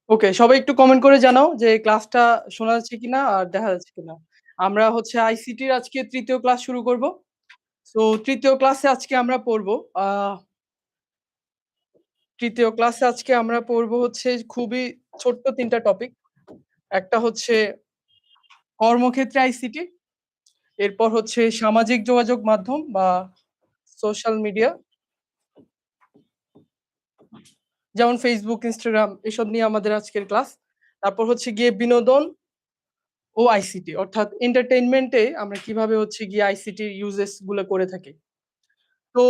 ওকে, সবাই একটু কমেন্ট করে জানাও যে ক্লাসটা শোনা যাচ্ছে কিনা আর দেখা যাচ্ছে কিনা। আমরা হচ্ছে আইসিটির আজকে ৩য় ক্লাস শুরু করব। সো ৩য় ক্লাসে আজকে আমরা পড়ব আ ৩য় ক্লাসে আজকে আমরা পড়ব হচ্ছে খুবই ছোট্ট ৩ টা টপিক। একটা হচ্ছে কর্মক্ষেত্রে আইসিটি, এরপর হচ্ছে সামাজিক যোগাযোগ মাধ্যম বা সোশ্যাল মিডিয়া যেমন Facebook, Instagram এসব নিয়ে আমাদের আজকের ক্লাস। তারপর হচ্ছে গিয়ে বিনোদন ও আইসিটি অর্থাৎ entertainment এ আমরা কিভাবে হচ্ছে গিয়ে আইসিটির uses গুলো করে থাকি। তো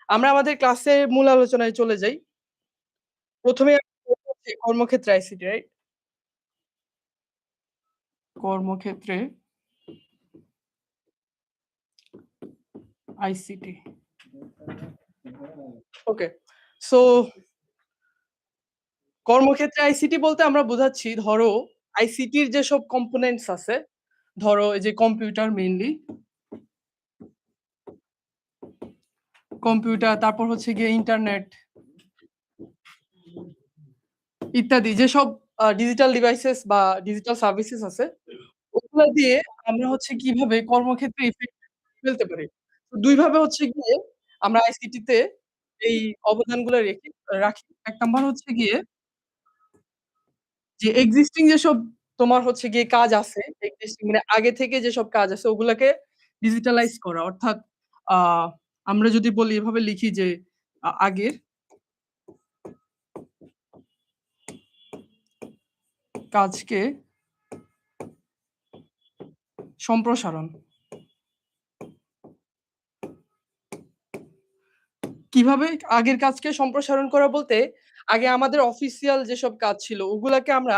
আমরা আমাদের ক্লাসের মূল আলোচনায় চলে যাই। ১ম এ হচ্ছে কর্মক্ষেত্রে আইসিটি, রাইট? কর্মক্ষেত্রে আইসিটি। ওকে। সো কর্মক্ষেত্রে আইসিটি বলতে আমরা বোঝাচ্ছি ধরো আইসিটির যেসব কম্পোনেন্টস আছে, ধরো এই যে কম্পিউটার মেইনলি, কম্পিউটার তারপর হচ্ছে গিয়ে ইন্টারনেট ইত্যাদি যেসব ডিজিটাল ডিভাইসেস বা ডিজিটাল সার্ভিসেস আছে, ওগুলা দিয়ে আমরা হচ্ছে কিভাবে কর্মক্ষেত্রে ইফেক্ট ফেলতে পারি। তো ২ ভাবে হচ্ছে গিয়ে আমরা আইসিটিতে এই অবদানগুলা রাখি। ১ নাম্বার হচ্ছে গিয়ে যে এক্সিস্টিং যেসব তোমার হচ্ছে গিয়ে কাজ আছে, এক্সিস্টিং মানে আগে থেকে যেসব কাজ আছে ওগুলাকে ডিজিটালাইজ করা। অর্থাৎ আ আমরা যদি বলি এভাবে লিখি যে আগের কাজকে সম্প্রসারণ। কিভাবে আগের কাজকে সম্প্রসারণ করা বলতে, আগে আমাদের অফিসিয়াল যেসব কাজ ছিল ওগুলাকে আমরা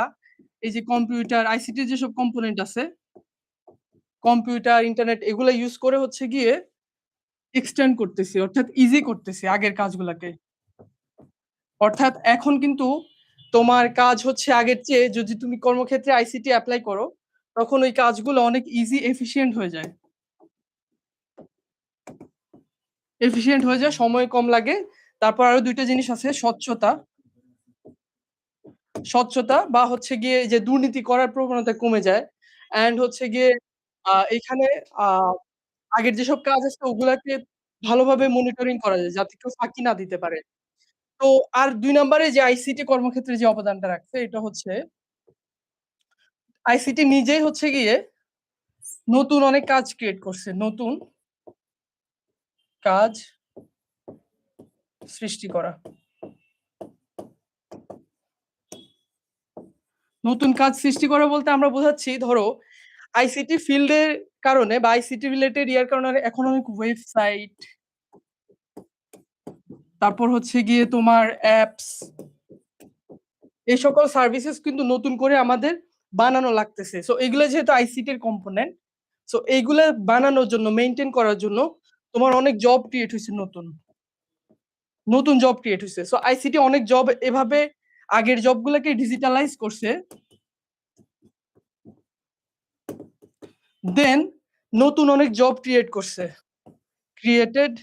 এই যে কম্পিউটার, আইসিটির যেসব কম্পোনেন্ট আছে, কম্পিউটার, ইন্টারনেট এগুলা ইউজ করে হচ্ছে গিয়ে এক্সটেন্ড করতেছি অর্থাৎ ইজি করতেছি আগের কাজগুলাকে। অর্থাৎ এখন কিন্তু তোমার কাজ হচ্ছে আগের চেয়ে যদি তুমি কর্মক্ষেত্রে আইসিটি এপ্লাই করো, তখন ওই কাজগুলো অনেক ইজি এফিশিয়েন্ট হয়ে যায়। এফিশিয়েন্ট হয়ে যায়, সময় কম লাগে। তারপর আরো ২ টা জিনিস আছে স্বচ্ছতা বা হচ্ছে গিয়ে যে দুর্নীতি করার প্রবণতা কমে যায়। অ্যান্ড হচ্ছে গিয়ে এখানে আ আগের যেসব কাজ আছে ওগুলাকে ভালোভাবে মনিটরিং করা যায় যাতে কেউ ফাঁকি না দিতে পারে। তো আর ২ নাম্বারে যে আইসিটি কর্মক্ষেত্রে যে অবদানটা রাখছে এটা হচ্ছে আইসিটি নিজেই হচ্ছে গিয়ে নতুন অনেক কাজ ক্রিয়েট করছে। নতুন কাজ সৃষ্টি করা। নতুন কাজ সৃষ্টি করা বলতে আমরা বোঝাচ্ছি ধরো আইসিটি ফিল্ডের কারণে বা আইসিটি রিলেটেড ইয়ার কারণে এখন অনেক ওয়েবসাইট, তারপর হচ্ছে গিয়ে তোমার অ্যাপস এই সকল সার্ভিসেস কিন্তু নতুন করে আমাদের বানানো লাগতেছে। সো এগুলা যেহেতু আইসিটির কম্পোনেন্ট, সো এইগুলা বানানোর জন্য মেইনটেইন করার জন্য তোমার অনেক জব ক্রিয়েট হইছে নতুন। নতুন জব ক্রিয়েট হইছে। সো আইসিটি অনেক জব এভাবে আগের জবগুলাকে ডিজিটালাইজ করছে। দেন নতুন অনেক জব ক্রিয়েট করছে। Created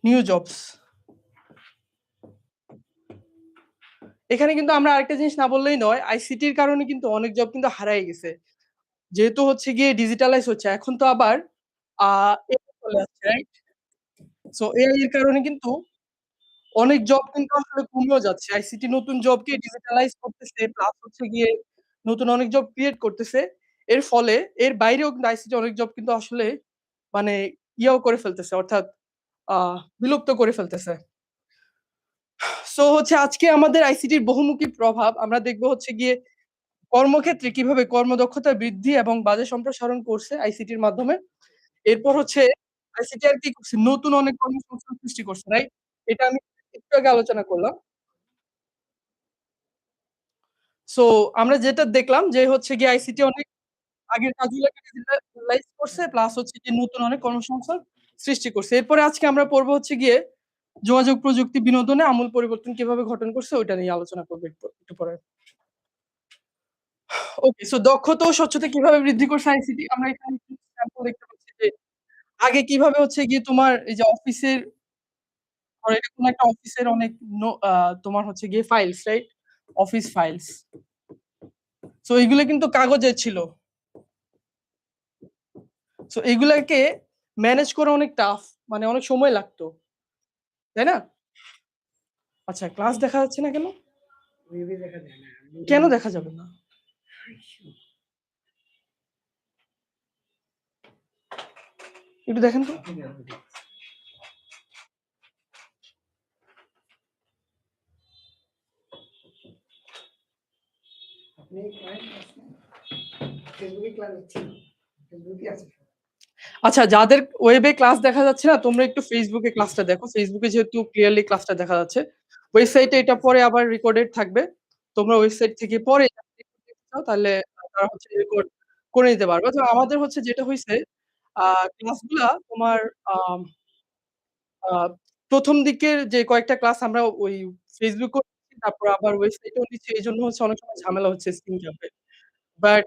new jobs. এখানে কিন্তু আমরা আরেকটা জিনিস না বললেই নয়। আইসিটির কারণে কিন্তু অনেক জব কিন্তু হারায় গেছে। যেহেতু হচ্ছে গিয়ে ডিজিটালাইজ হচ্ছে। এখন তো আবার আ এআই চলে আসছে, রাইট? সো এআই এর কারণে কিন্তু অনেক জব কিন্তু আসলে কমেও যাচ্ছে। আইসিটি নতুন জবকে ডিজিটালাইজ করতেছে প্লাস হচ্ছে গিয়ে নতুন অনেক জব ক্রিয়েট করতেছে। এর ফলে এর বাইরেও কিন্তু আইসিটি অনেক জব কিন্তু আসলে মানে ইয়াও করে ফেলতেছে অর্থাৎ আ বিলুপ্ত করে ফেলতেছে। সো হচ্ছে আজকে আমাদের আইসিটির বহুমুখী প্রভাব আমরা দেখব হচ্ছে গিয়ে কর্মক্ষেত্রে কিভাবে কর্মদক্ষতা বৃদ্ধি এবং বাজেট সম্প্রসারণ করছে আইসিটির মাধ্যমে। এরপর হচ্ছে আইসিটি আর কি করছে? নতুন অনেক কর্মসংস্থান সৃষ্টি করছে, রাইট? এটা আমি একটু আগে আলোচনা করলাম। সো আমরা যেটা দেখলাম যে হচ্ছে গিয়ে আইসিটি অনেক আগের কাজগুলোকে ডিজিটালাইজ করছে প্লাস হচ্ছে গিয়ে নতুন অনেক কর্মসংস্থান সৃষ্টি করছে। এরপরে আজকে আমরা পড়বো হচ্ছে গিয়ে যোগাযোগ প্রযুক্তি বিনোদনে আমূল পরিবর্তন কিভাবে ঘটন করছে ওইটা নিয়ে আলোচনা করব একটু পরে। ওকে, সো দক্ষতা ও স্বচ্ছতা কিভাবে বৃদ্ধি করছে আইসিটি? আমরা এখানে কিছু স্যাম্পল দেখতে পাচ্ছি যে আগে কিভাবে হচ্ছে গিয়ে তোমার এই যে অফিসের ধরো এটা কোনো একটা অফিসের অনেক নো তোমার হচ্ছে গিয়ে files, right? Office files. So এগুলো কিন্তু কাগজের ছিল। সো এগুলাকে ম্যানেজ করা অনেক টাফ, মানে অনেক সময় লাগতো, তাই না? আচ্ছা, ক্লাস দেখা যাচ্ছে না কেন? কেন দেখা যাবে না? একটু দেখেন তো। আচ্ছা, যাদের ওয়েবে ক্লাস দেখা যাচ্ছে না, তোমরা একটু ফেসবুকে ক্লাসটা দেখো। ফেসবুকে যেহেতু ক্লিয়ারলি ক্লাসটা দেখা যাচ্ছে। ওয়েবসাইটে এটা পরে আবার রেকর্ডেড থাকবে। তোমরা ওয়েবসাইট থেকে পরে যদি দেখতে চাও তাহলে তারা হচ্ছে রেকর্ড করে নিতে পারবে। তো আমাদের হচ্ছে যেটা হইছে আ ক্লাসগুলা তোমার আম আ ১ম দিকের যে কয়েকটা ক্লাস আমরা ওই ফেসবুকেও নিচ্ছি, তারপর আবার ওয়েবসাইটেও নিচ্ছি। এজন্য হচ্ছে অনেক সময় ঝামেলা হচ্ছে স্ক্রিন ক্যাপে। বাট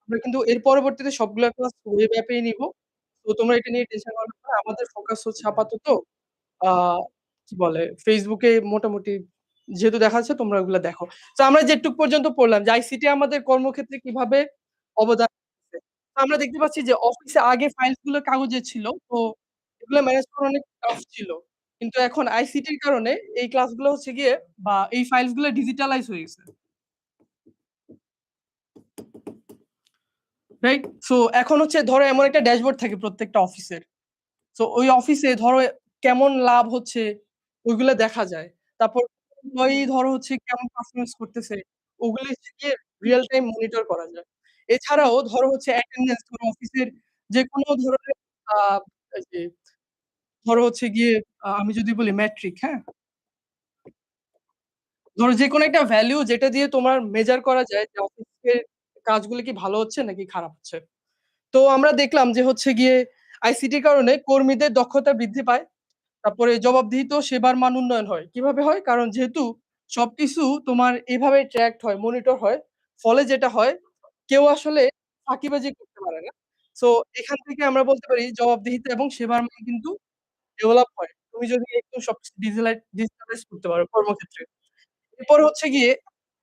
আমরা কিন্তু এর পরবর্তীতে সবগুলা ক্লাস ওয়েব অ্যাপেই নিবো। তো তোমরা এটা নিয়ে টেনশন করার দরকার নাই। আমাদের ফোকাস হচ্ছে আপাতত আ কি বলে ফেসবুকে মোটামুটি যেহেতু দেখা যাচ্ছে তোমরা ওগুলা দেখো। তো আমরা যেটুক পর্যন্ত পড়লাম যে আইসিটি আমাদের কর্মক্ষেত্রে কিভাবে অবদান রাখছে। তো আমরা দেখতে পাচ্ছি যে অফিসে আগে ফাইলস গুলো কাগজের ছিল। তো এগুলো ম্যানেজ করা অনেক টাফ ছিল। কিন্তু এখন আইসিটির কারণে এই ক্লাসগুলো হচ্ছে গিয়ে বা এই ফাইলস গুলো ডিজিটালাইজ হয়ে গেছে। রাইট? সো এখন হচ্ছে ধরো এমন একটা ড্যাশবোর্ড থাকে প্রত্যেকটা অফিসের। সো ওই অফিসে ধরো কেমন লাভ হচ্ছে ওইগুলা দেখা যায়। তারপর এমপ্লয়ি ধরো হচ্ছে কেমন পারফরম্যান্স করতেছে ওগুলো হচ্ছে গিয়ে রিয়াল টাইম মনিটর করা যায়। এছাড়াও ধরো হচ্ছে অ্যাটেন্ডেন্স ধরো অফিসের যেকোনো ধরনের আ এই যে ধরো হচ্ছে গিয়ে আমি যদি বলি মেট্রিক, হ্যাঁ? ধরো যেকোনো একটা ভ্যালু যেটা দিয়ে তোমার মেজার করা যায় যে অফিসের কাজগুলো কি ভালো হচ্ছে নাকি খারাপ হচ্ছে। তো আমরা দেখলাম যে হচ্ছে গিয়ে আইসিটির কারণে কর্মীদের দক্ষতা বৃদ্ধি পায়। তারপরে জবাবদিহিত সেবার মান উন্নয়ন হয়। কিভাবে হয়? কারণ যেহেতু সবকিছু তোমার এভাবে ট্র্যাকড হয়, মনিটর হয়। ফলে যেটা হয় কেউ আসলে ফাঁকিবাজি করতে পারে না। সো এখান থেকে আমরা বলতে পারি জবাবদিহিতা এবং সেবার মান কিন্তু ডেভেলপ হয়। তুমি যদি একটু সবকিছু ডিজিটালাইজ করতে পারো কর্মক্ষেত্রে। এরপর হচ্ছে গিয়ে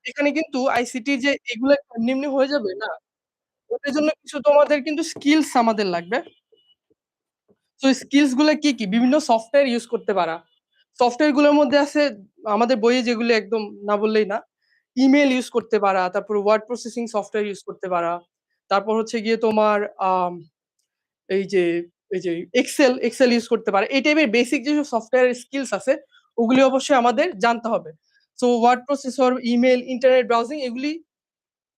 এখানে কিন্তু আইসিটির যে এগুলা এমনি, এমনি হয়ে যাবে না। ওটার জন্য কিছু তোমাদের কিন্তু স্কিলস আমাদের লাগবে। সো স্কিলস গুলা কি, কি? বিভিন্ন সফটওয়্যার ইউজ করতে পারা। সফটওয়্যার গুলোর মধ্যে আছে আমাদের বইয়ে যেগুলো একদম না বললেই না। ইমেইল ইউজ করতে পারা, তারপর ওয়ার্ড প্রসেসিং সফটওয়্যার ইউজ করতে পারা। তারপর হচ্ছে গিয়ে তোমার এই যে এই যে এক্সেল ইউজ করতে পারা। এই টাইপের বেসিক যেসব সফটওয়্যারের স্কিলস আছে ওগুলি অবশ্যই আমাদের জানতে হবে। So word processor, email, internet browsing এগুলি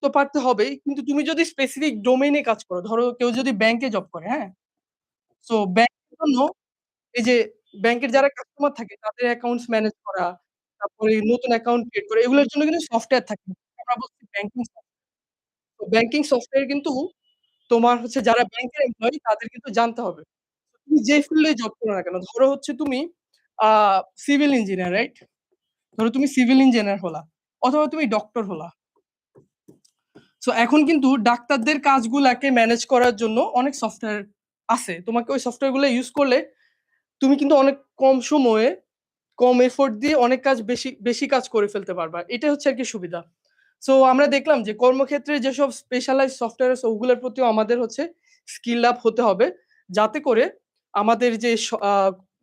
তো পারতে হবেই। কিন্তু তুমি যদি স্পেসিফিক ডোমেইন এ কাজ করো, ধরো কেউ যদি ব্যাংকে জব করে, হ্যাঁ? সো ব্যাংকের জন্য এই যে ব্যাংকের যারা কাস্টমার থাকে তাদের অ্যাকাউন্টস ম্যানেজ করা, তারপরে নতুন অ্যাকাউন্ট ক্রিয়েট করা এগুলোর জন্য কিন্তু সফটওয়্যার থাকে। আমরা বলছি ব্যাংকিং সফটওয়্যার। তো ব্যাংকিং সফটওয়্যার কিন্তু তোমার হচ্ছে যারা ব্যাংকের এমপ্লয়ি তাদের কিন্তু জানতে হবে। তুমি যে ফিল্ডে জব করো না কেন, ধরো হচ্ছে তুমি আ সিভিল ইঞ্জিনিয়ার, রাইট? ধরো তুমি সিভিল ইঞ্জিনিয়ার হলা অথবা তুমি ডক্টর হলা। সো এখন কিন্তু ডাক্তারদের কাজগুলাকে ম্যানেজ করার জন্য অনেক সফটওয়্যার আছে। তোমাকে ওই সফটওয়্যার গুলো ইউজ করলে তুমি কিন্তু অনেক কম সময়ে কম এফোর্ট দিয়ে অনেক কাজ বেশি, বেশি কাজ করে ফেলতে পারবা। এটা হচ্ছে আরকি সুবিধা। সো আমরা দেখলাম যে কর্মক্ষেত্রে যেসব স্পেশালাইজড সফটওয়্যার আছে ওগুলোর প্রতিও আমাদের হচ্ছে স্কিল আপ হতে হবে। যাতে করে আমাদের যে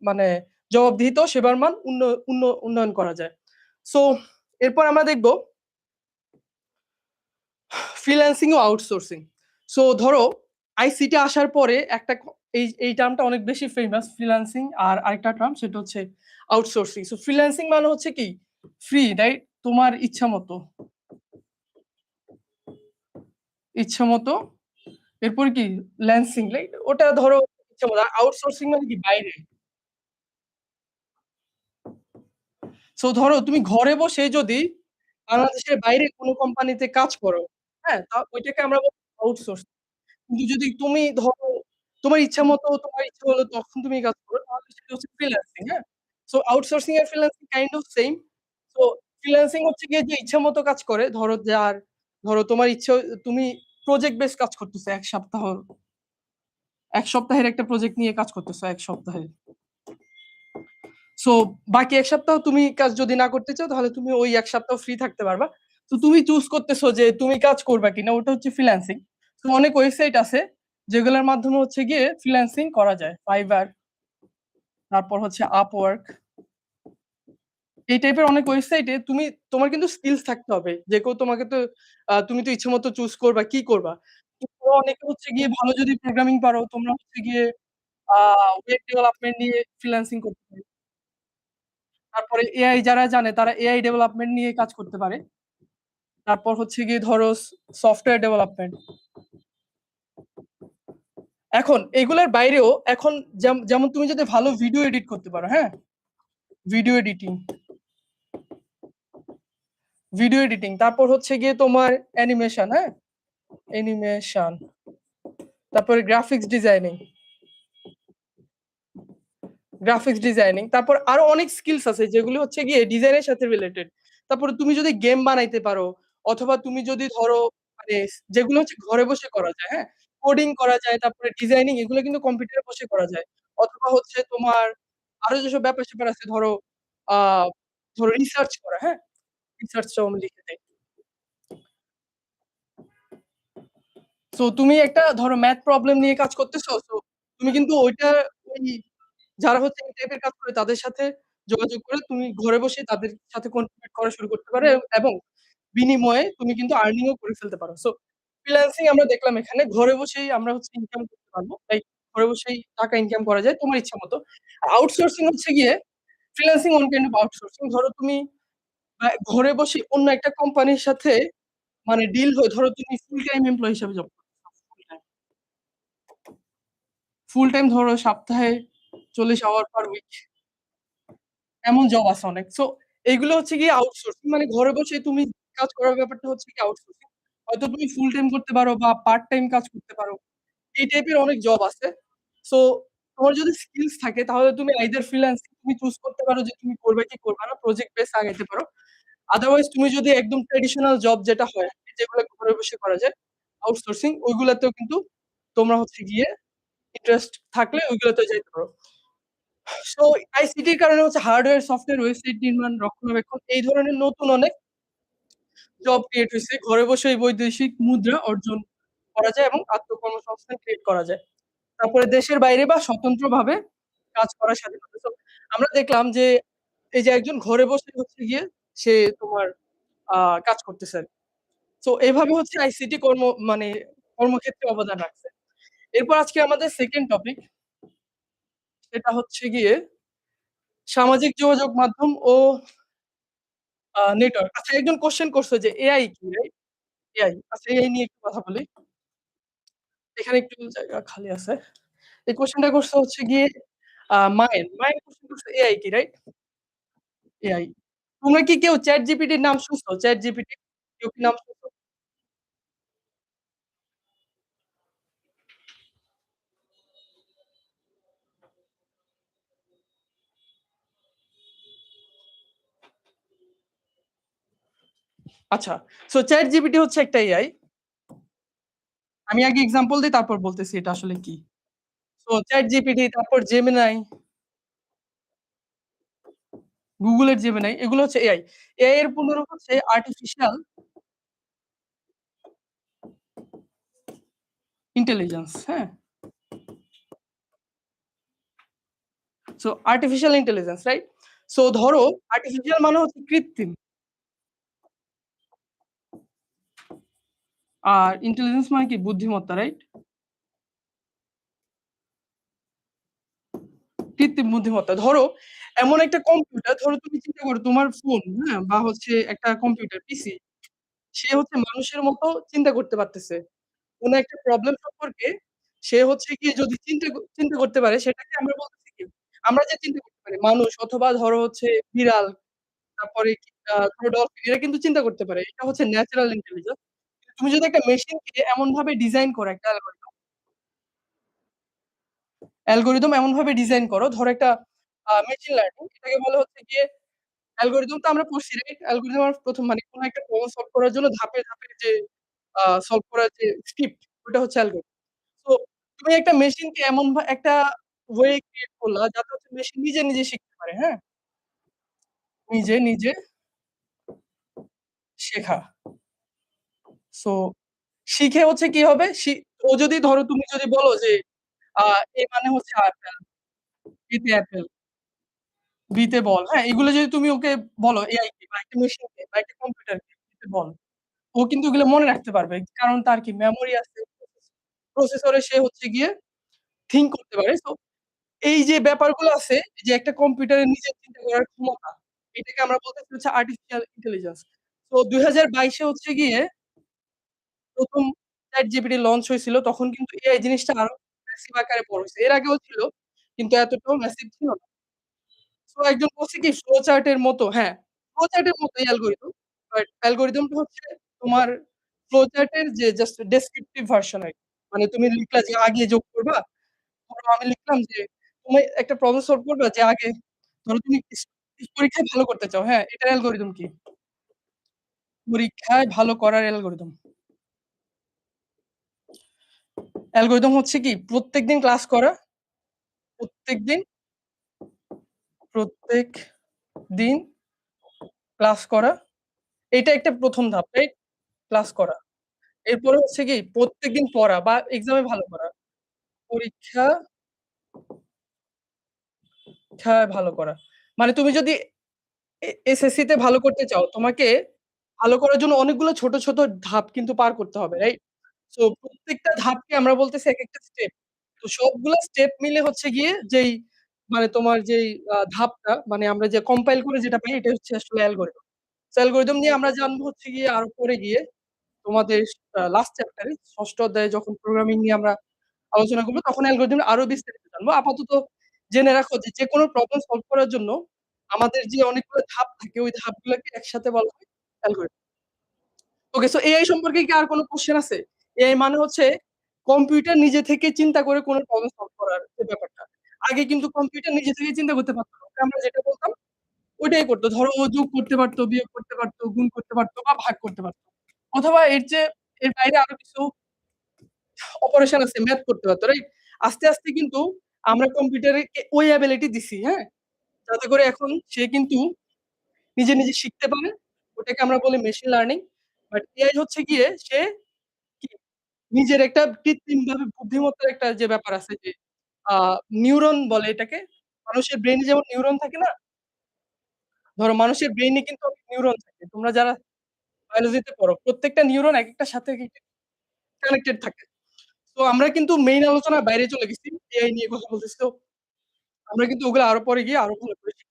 মানে জবাবদিহিত সেবার মান উন্নয়ন করা যায়। সো এরপর আমরা দেখব ফ্রিল্যান্সিং ও আউটসোর্সিং। সো ধরো আইসিটি আসার পরে একটা এই টার্মটা অনেক বেশি ফেমাস ফ্রিল্যান্সিং আর আরেকটা টার্ম সেটা হচ্ছে আউটসোর্সিং। সো ফ্রিল্যান্সিং মানে হচ্ছে কি ফ্রি, রাইট? তোমার ইচ্ছামত এরপর কি ল্যান্সিং, রাইট? ওটা ধরো ইচ্ছামত। আউটসোর্সিং মানে কি বাইরে। সো ধরো তুমি ঘরে বসে যদি বাংলাদেশের বাইরে কোনো কোম্পানিতে কাজ করো, হ্যাঁ? ওইটাকে আমরা বলি আউটসোর্স। কিন্তু যদি তুমি ধরো তোমার ইচ্ছামত তোমার ইচ্ছা হলো তখন তুমি কাজ করো তাহলে সেটা হচ্ছে ফ্রিল্যান্সিং, হ্যাঁ? সো আউটসোর্সিং আর freelancing kind of same. So freelancing হচ্ছে গিয়ে যে ইচ্ছামত কাজ করে ধরো তোমার ইচ্ছা তুমি প্রজেক্ট বেস কাজ করতেছো ১ সপ্তাহ ১ সপ্তাহের একটা প্রজেক্ট নিয়ে কাজ করতেছো ১ সপ্তাহে। সো বাকি ১ সপ্তাহ তুমি কাজ যদি না করতে চাও তাহলে তুমি ওই ১ সপ্তাহ ফ্রি থাকতে পারবা। তো তুমি চুজ করতেছো যে তুমি কাজ করবা কিনা ওটা হচ্ছে ফ্রিল্যান্সিং। তো অনেক ওয়েবসাইট আছে যেগুলোর মাধ্যমে হচ্ছে গিয়ে ফ্রিল্যান্সিং করা যায়। Fiverr, তারপর হচ্ছে Upwork এই টাইপের অনেক ওয়েবসাইটে তোমার কিন্তু স্কিলস থাকতে হবে। যে কেউ তোমাকে তো তুমি তো ইচ্ছেমতো চুজ করবা কি করবা। কিন্তু অনেকে হচ্ছে গিয়ে ভালো যদি প্রোগ্রামিং পারো তোমরা হচ্ছে গিয়ে আ ওয়েব ডেভেলপমেন্ট নিয়ে ফ্রিল্যান্সিং করতে পারো। তারপরে এআই যারা জানে তারা এআই ডেভেলপমেন্ট নিয়ে কাজ করতে পারে। তারপর হচ্ছে গিয়ে ধরো সফটওয়্যার ডেভেলপমেন্ট। এখন এগুলার বাইরেও এখন যেমন তুমি যদি ভালো ভিডিও এডিট করতে পারো, হ্যাঁ? ভিডিও এডিটিং, তারপর হচ্ছে গিয়ে তোমার অ্যানিমেশন, হ্যাঁ? অ্যানিমেশন, তারপরে তারপর আরো অনেক স্কিলস আছে যেগুলো হচ্ছে গিয়ে ডিজাইনের সাথে রিলেটেড। তারপরে তুমি যদি গেম বানাইতে পারো অথবা তুমি যদি ধরো মানে যেগুলো হচ্ছে ঘরে বসে করা যায়, হ্যাঁ? কোডিং করা যায়, তারপরে ডিজাইনিং এগুলো কিন্তু কম্পিউটারে বসে করা যায়। অথবা হচ্ছে তোমার আরো যেসব ব্যাপার-স্যাপার আছে আ ধরো রিসার্চ করা, হ্যাঁ? রিসার্চটাও আমি লিখে দেই। সো তুমি একটা ধরো ম্যাথ প্রবলেম নিয়ে কাজ করতেছো। সো তুমি কিন্তু ওইটা ওই যারা হচ্ছে এই টাইপের কাজ করে তাদের সাথে যোগাযোগ করে তুমি ঘরে বসে তাদের সাথে কন্ট্রিবিউট করা শুরু করতে পারো এবং বিনিময়ে তুমি কিন্তু আর্নিং ও করে ফেলতে পারো। সো ফ্রিল্যান্সিং আমরা দেখলাম এখানে ঘরে বসেই আমরা হচ্ছে ইনকাম করতে পারবো। লাইক ঘরে বসেই টাকা ইনকাম করা যায় তোমার ইচ্ছা মতো। আউটসোর্সিং হচ্ছে গিয়ে freelancing one kind of outsourcing. ধরো তুমি ঘরে বসে অন্য একটা কোম্পানির সাথে মানে ডিল হয়ে ধরো তুমি ফুল টাইম এমপ্লয়ি হিসেবে জব করতেছো। ফুল টাইম ধরো সপ্তাহে ৪০ আওয়ার পার উইক এমন জব আছে অনেক। সো এগুলো হচ্ছে গিয়ে আউটসোর্সিং মানে ঘরে বসে তুমি কাজ করার ব্যাপারটা হচ্ছে কি আউটসোর্সিং। হয়তো তুমি ফুল টাইম করতে পারো বা পার্ট টাইম কাজ করতে পারো। এই টাইপের অনেক জব আছে। সো তোমার যদি স্কিলস থাকে তাহলে তুমি আইদার ফ্রিল্যান্সিং তুমি চুজ করতে পারো যে তুমি করবে কি করবা না। প্রজেক্ট বেস আগাইতে পারো। আদারওয়াইজ তুমি যদি একদম ট্র্যাডিশনাল জব যেটা হয় যেগুলো ঘরে বসে করা যায় আউটসোর্সিং ওইগুলাতেও কিন্তু তোমরা হচ্ছে গিয়ে ইন্টারেস্ট থাকলে ওইগুলোতে যাইতে পারো। সো আইসিটির কারণে হচ্ছে হার্ডওয়্যার, সফটওয়্যার, ওয়েবসাইট নির্মাণ, রক্ষণাবেক্ষণ এই ধরনের নতুন অনেক জব ক্রিয়েট হইছে। ঘরে বসেই বৈদেশিক মুদ্রা অর্জন করা যায় এবং আত্মকর্মসংস্থান ক্রিয়েট করা যায়। তারপরে দেশের বাইরে বা স্বতন্ত্রভাবে কাজ করার স্বাধীনতা। তো আমরা দেখলাম যে এই যে একজন ঘরে বসে হচ্ছে গিয়ে সে তোমার আ কাজ করতেছে আরকি। সো এভাবে হচ্ছে আইসিটি মানে কর্মক্ষেত্রে অবদান রাখছে। এরপর আজকে আমাদের 2nd টপিক সেটা হচ্ছে গিয়ে সামাজিক যোগাযোগ মাধ্যম ও নেটওয়ার্ক। আচ্ছা একজন কোয়েশ্চেন করছে যে এআই কি রাইট? এআই। আচ্ছা এআই নিয়ে একটু কথা বলি। এখানে একটু জায়গা খালি আছে। এই কোয়েশ্চেনটা করছে হচ্ছে গিয়ে মায়েন। মায়েন কোয়েশ্চেন করছে এআই কি রাইট? এআই। তোমরা কি কেউ ChatGPT র নাম শুনছো? ChatGPT কেউ কি নাম শুনছো? আচ্ছা। সো ChatGPT হচ্ছে একটা এআই। আমি আগে এক্সাম্পল দেই তারপর বলতেছি এটা আসলে কি। সো ChatGPT তারপর Gemini, Google এর Gemini এগুলো হচ্ছে এআই। এআই এর পূর্ণরূপ হচ্ছে আর্টিফিশিয়াল ইন্টেলিজেন্স, হ্যাঁ? So artificial intelligence, right? So ধরো আর্টিফিশিয়াল মানে হচ্ছে কৃত্রিম। আর ইন্টেলিজেন্স মানে কি বুদ্ধিমত্তা, রাইট? কৃত্রিম বুদ্ধিমত্তা। ধরো এমন একটা কম্পিউটার ধরো তুমি চিন্তা করো তোমার ফোন, হ্যাঁ? বা হচ্ছে একটা কম্পিউটার পিসি সে হচ্ছে মানুষের মতো চিন্তা করতে পারতেছে। কোন একটা প্রবলেম সম্পর্কে সে হচ্ছে গিয়ে যদি চিন্তা করতে পারে সেটাকে আমরা বলতেছি কি? আমরা যে চিন্তা করতে পারি মানুষ অথবা ধরো হচ্ছে বিড়াল, তারপরে কোনো ডলফিন এরা কিন্তু চিন্তা করতে পারে। এটা হচ্ছে ন্যাচারাল ইন্টেলিজেন্স। তুমি যদি একটা মেশিনকে এমনভাবে ডিজাইন করো একটা অ্যালগরিদম এমনভাবে ডিজাইন করো, ধরো একটা মেশিন লার্নিং এটাকে বলা হচ্ছে গিয়ে অ্যালগরিদম তো আমরা পড়ছি রাইট? অ্যালগরিদম আমরা ১ম মানে কোন একটা প্রবলেম সলভ করার জন্য ধাপে যে সলভ করার যে স্ক্রিপ্ট ওটা হচ্ছে অ্যালগরিদম। তো তুমি একটা মেশিনকে একটা ওয়ে ক্রিয়েট করলা যাতে হচ্ছে মেশিন নিজে, নিজে শিখতে পারে, হ্যাঁ? নিজে, নিজে শেখা। সো শিখে হচ্ছে কি হবে? ও যদি ধরো তুমি যদি বলো যে আ A মানে হচ্ছে আপেল, A তে অ্যাপেল, B তে বল, হ্যাঁ? এগুলো যদি তুমি ওকে বলো AI কে বা একটা মেশিনকে বা একটা কম্পিউটারকে B তে বল, ও কিন্তু এগুলো মনে রাখতে পারবে। কারণ তার কি মেমোরি আছে, প্রসেসরে সে হচ্ছে গিয়ে থিংক করতে পারে। সো এই যে ব্যাপারগুলো আছে যে একটা কম্পিউটারের নিজের চিন্তা করার ক্ষমতা, এটাকে আমরা বলতেছি হচ্ছে আর্টিফিশিয়াল ইন্টেলিজেন্স। তো ২০২২ এ হচ্ছে গিয়ে ১ম ChatGPT লঞ্চ হয়েছিল তখন কিন্তু AI জিনিসটা আরো ম্যাসিভ আকারে বড় হইছে। এর আগেও ছিল কিন্তু এতটাও ম্যাসিভ ছিল না। সো একজন বলছে কি ফ্লো চার্ট এর মতো হ্যাঁ, ফ্লো চার্ট এর মতোই অ্যালগরিদম। বাট অ্যালগরিদমটা হচ্ছে তোমার ফ্লো চার্ট এর যে জাস্ট ডেসক্রিপটিভ ভার্সন আরকি। মানে তুমি লিখলা যে আগে যোগ করবা। ধরো আমি লিখলাম যে তুমি একটা প্রবলেম সলভ করবা যে আগে ধরো তুমি পরীক্ষায় ভালো করতে চাও, হ্যাঁ? এটার অ্যালগরিদম কি? পরীক্ষায় ভালো করার অ্যালগরিদম। অ্যালগরিদম হচ্ছে কি প্রত্যেকদিন ক্লাস করা, প্রত্যেকদিন প্রত্যেকদিন ক্লাস করা। এটা একটা ১ম ধাপ, রাইট? ক্লাস করা। এরপরে হচ্ছে কি প্রত্যেকদিন পড়া বা এক্সামে ভালো করা। পরীক্ষা পরীক্ষায় ভালো করা। মানে তুমি যদি এসএসসি তে ভালো করতে চাও, তোমাকে ভালো করার জন্য অনেকগুলো ছোট, ছোট ধাপ কিন্তু পার করতে হবে, রাইট? সো প্রত্যেকটা ধাপকে আমরা বলতেছি একেকটা স্টেপ। তো সবগুলা স্টেপ মিলে হচ্ছে গিয়ে যেই মানে তোমার যেই ধাপটা মানে আমরা যে কম্পাইল করে যেটা পাই এটা হচ্ছে আসলে অ্যালগরিদম। সো অ্যালগরিদম নিয়ে আমরা জানবো হচ্ছে গিয়ে আরো পরে গিয়ে তোমাদের লাস্ট চ্যাপ্টারে ৬ষ্ঠ অধ্যায়ে যখন প্রোগ্রামিং নিয়ে আমরা আলোচনা করব তখন অ্যালগরিদম আরো বিস্তারিত জানবো। আপাতত জেনে রাখো যে যেকোনো প্রবলেম সলভ করার জন্য আমাদের যে অনেকগুলো ধাপ থাকে ওই ধাপগুলোকে একসাথে বলা হয় অ্যালগরিদম। ওকে সো এআই সম্পর্কে কি আর কোন কোয়েশ্চেন আছে? এআই মানে হচ্ছে কম্পিউটার নিজে থেকে চিন্তা করে কোন প্রবলেম সলভ করার যে ব্যাপারটা। আগে কিন্তু কম্পিউটার নিজে থেকেই চিন্তা করতে পারত না। আমরা যেটা বলতাম ওইটাই করত। ধরো ও যোগ করতে পারত, বিয়োগ করতে পারত, গুণ করতে পারত বা ভাগ করতে পারত। অথবা এর বাইরে আরো কিছু অপারেশন আছে, ম্যাথ করতে পারত, রাইট? আস্তে, আস্তে কিন্তু আমরা কম্পিউটারে ওই এবিলিটি দিছি, হ্যাঁ? যাতে করে এখন সে কিন্তু নিজে, নিজে শিখতে পারে। ওটাকে আমরা বলি মেশিন লার্নিং। বাট এআই হচ্ছে গিয়ে সে কি নিজের একটা কৃত্রিমভাবে বুদ্ধিমত্তার একটা যে ব্যাপার আছে যে আ নিউরন বলে এটাকে। মানুষের ব্রেইনে যেমন নিউরন থাকে না? ধরো মানুষের ব্রেইনে কিন্তু অনেক নিউরন থাকে। তোমরা যারা বায়োলজিতে পড়ো, প্রত্যেকটা নিউরন একেকটার সাথে একেকটা কানেক্টেড থাকে। তো আমরা কিন্তু মেইন আলোচনার বাইরে চলে গেছি। এআই নিয়ে কথা বলতেছি। তো আমরা কিন্তু ওগুলো আরো পরে গিয়ে আরো ভালো করে শিখব।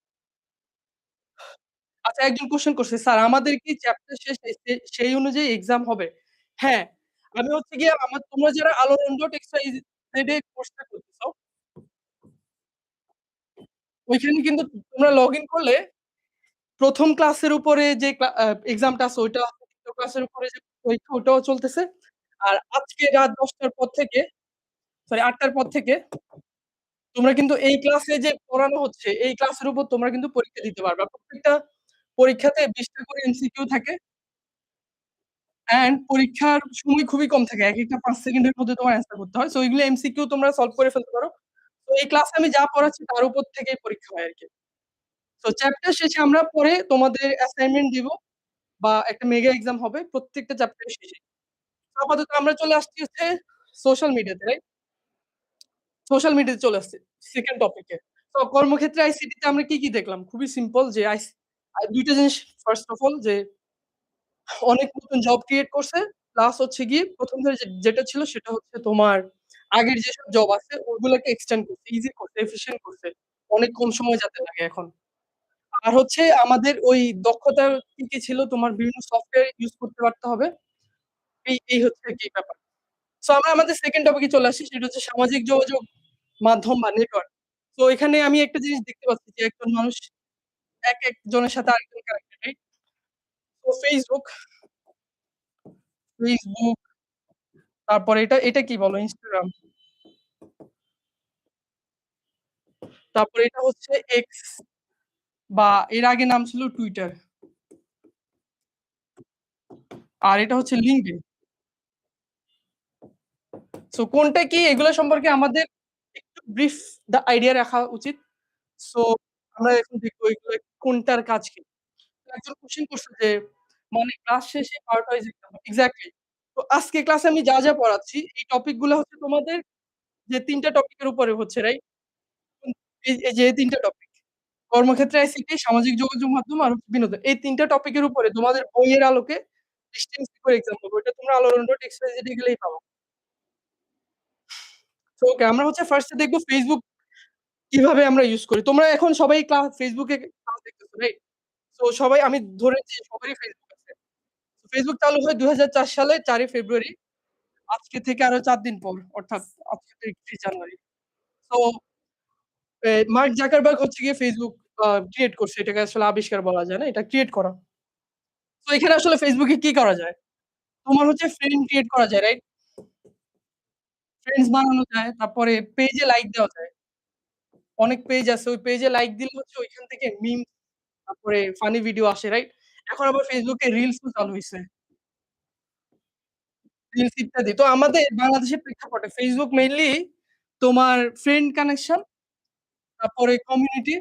আচ্ছা একজন কোয়েশ্চেন করছে, "স্যার আমাদের কি চ্যাপ্টার শেষে সেই অনুযায়ী এক্সাম হবে?" হ্যাঁ, আমি হচ্ছে গিয়ে তোমরা যারা আলোড়ন ডট এক্সওয়াইজেড এ কোর্সটা করতেছো, ওইখানে কিন্তু তোমরা লগইন করলে ১ম ক্লাসের উপরে যে এক্সামটা আছে ওইটা আছে, ২য় ক্লাসের উপরে যে পরীক্ষা ওটাও চলতেছে। আর আজকে রাত ১০ টার পর থেকে সরি ৮ টার পর থেকে তোমরা কিন্তু এই ক্লাসে যে পড়ানো হচ্ছে, এই ক্লাসের উপর তোমরা কিন্তু পরীক্ষা দিতে পারবা। প্রত্যেকটা পরীক্ষাতে ২০ টা করে এমসিকিউ থাকে অ্যান্ড পরীক্ষার সময় খুবই কম থাকে। একেকটা ৫ সেকেন্ডের মধ্যে তোমার অ্যান্সার করতে হয়। সো এগুলো এমসিকিউ তোমরা সলভ করে ফেলতে পারো। তো এই ক্লাসে আমি যা পড়াচ্ছি তার উপর থেকেই পরীক্ষা হয় আরকি। তো চ্যাপ্টার শেষে আমরা পরে তোমাদের অ্যাসাইনমেন্ট দিব বা একটা মেগা এক্সাম হবে প্রত্যেকটা চ্যাপ্টারের শেষে। তো আপাতত আমরা চলে আসছি হচ্ছে সোশ্যাল মিডিয়াতে, রাইট? সোশ্যাল মিডিয়াতে চলে আসছি 2nd টপিকে। তো কর্মক্ষেত্রে আইসিটিতে আমরা কি, কি দেখলাম? খুবই সিম্পল যে ২ টা জিনিস ফার্স্ট অফ অল যে অনেক নতুন জব ক্রিয়েট করছে। প্লাস হচ্ছে গিয়ে ১ম ধরে যেটা ছিল সেটা হচ্ছে তোমার আগের যেসব জব আছে ওগুলাকে এক্সটেন্ড করছে, ইজি করছে, এফিশিয়েন্ট করছে। অনেক কম সময় যাতে লাগে এখন। আর হচ্ছে আমাদের ওই দক্ষতা কি, কি ছিল তোমার বিভিন্ন সফটওয়্যার ইউজ করতে পারতে হবে। এই হচ্ছে আরকি ব্যাপার। সো আমরা আমাদের 2nd টপিকে চলে আসি। সেটা হচ্ছে সামাজিক যোগাযোগ মাধ্যম বা নেটওয়ার্ক। তো এখানে আমি একটা জিনিস দেখতে পাচ্ছি যে একজন মানুষ একেকজনের সাথে আরেকজন কানেক্টেড, রাইট? তো Facebook তারপরে এটা কি বলো? Instagram তারপরে এটা হচ্ছে X বা এর আগে নাম ছিল Twitter। আর এটা হচ্ছে LinkedIn। সো কোনটা কি এগুলা সম্পর্কে আমাদের একটু ব্রিফ দ্য আইডিয়া রাখা উচিত। সো আমরা এখন দেখবো এগুলা কোনটার কাজ কি। একজন কোয়েশ্চেন করছে যে মানে ক্লাস শেষে prioritize এক্সাম এক্সাক্টলি। তো আজকে ক্লাসে আমি যা পড়াচ্ছি এই টপিক গুলা হচ্ছে তোমাদের যে ৩ টা টপিকের উপরে হচ্ছে রাইট? এই যে ৩ টা টপিক। কর্মক্ষেত্রে আইসিটি, সামাজিক যোগাযোগ মাধ্যম আর হচ্ছে বিনোদন। এই ৩ টা টপিকের উপরে তোমাদের বইয়ের আলোকে ডিসটেন্স করে এক্সাম হবে। ওইটা তোমরা আলোড়ন.xyz এ গেলেই পাবা। সো ওকে আমরা হচ্ছে ফার্স্ট এ দেখব Facebook কিভাবে আমরা ইউজ করি। তোমরা এখন সবাই Facebook এ ক্লাস দেখতেছো রাইট? সো সবাই আমি ধরেছি সবারই Facebook আছে। Facebook চালু হয় ২০০৪ সালে ৪ই ফেব্রুয়ারি। আজকে থেকে আরো ৪ দিন পর অর্থাৎ আজকে তো ৩১ জানুয়ারি। সো মার্ক জাকারবার্গ হচ্ছে গিয়ে Facebook ক্রিয়েট করছে। এটাকে আসলে আবিষ্কার বলা যায় না। এটা ক্রিয়েট করা। তো এখানে আসলে Facebook এ কি করা যায়? তোমার হচ্ছে ফ্রেন্ড ক্রিয়েট করা যায়, রাইট? ফ্রেন্ডস বানানো যায়। তারপরে পেজে লাইক দেওয়া যায়। অনেক পেজ আছে। ওই পেজে লাইক দিলে হচ্ছে ওইখান থেকে মিম তারপরে ফানি ভিডিও আসে, রাইট? এখন আবার Facebook এ রিলসও চালু হইছে। রিলস ইত্যাদি। তো আমাদের বাংলাদেশের প্রেক্ষাপটে Facebook মেইনলি তোমার ফ্রেন্ড কানেকশন, তারপরে কমিউনিটি,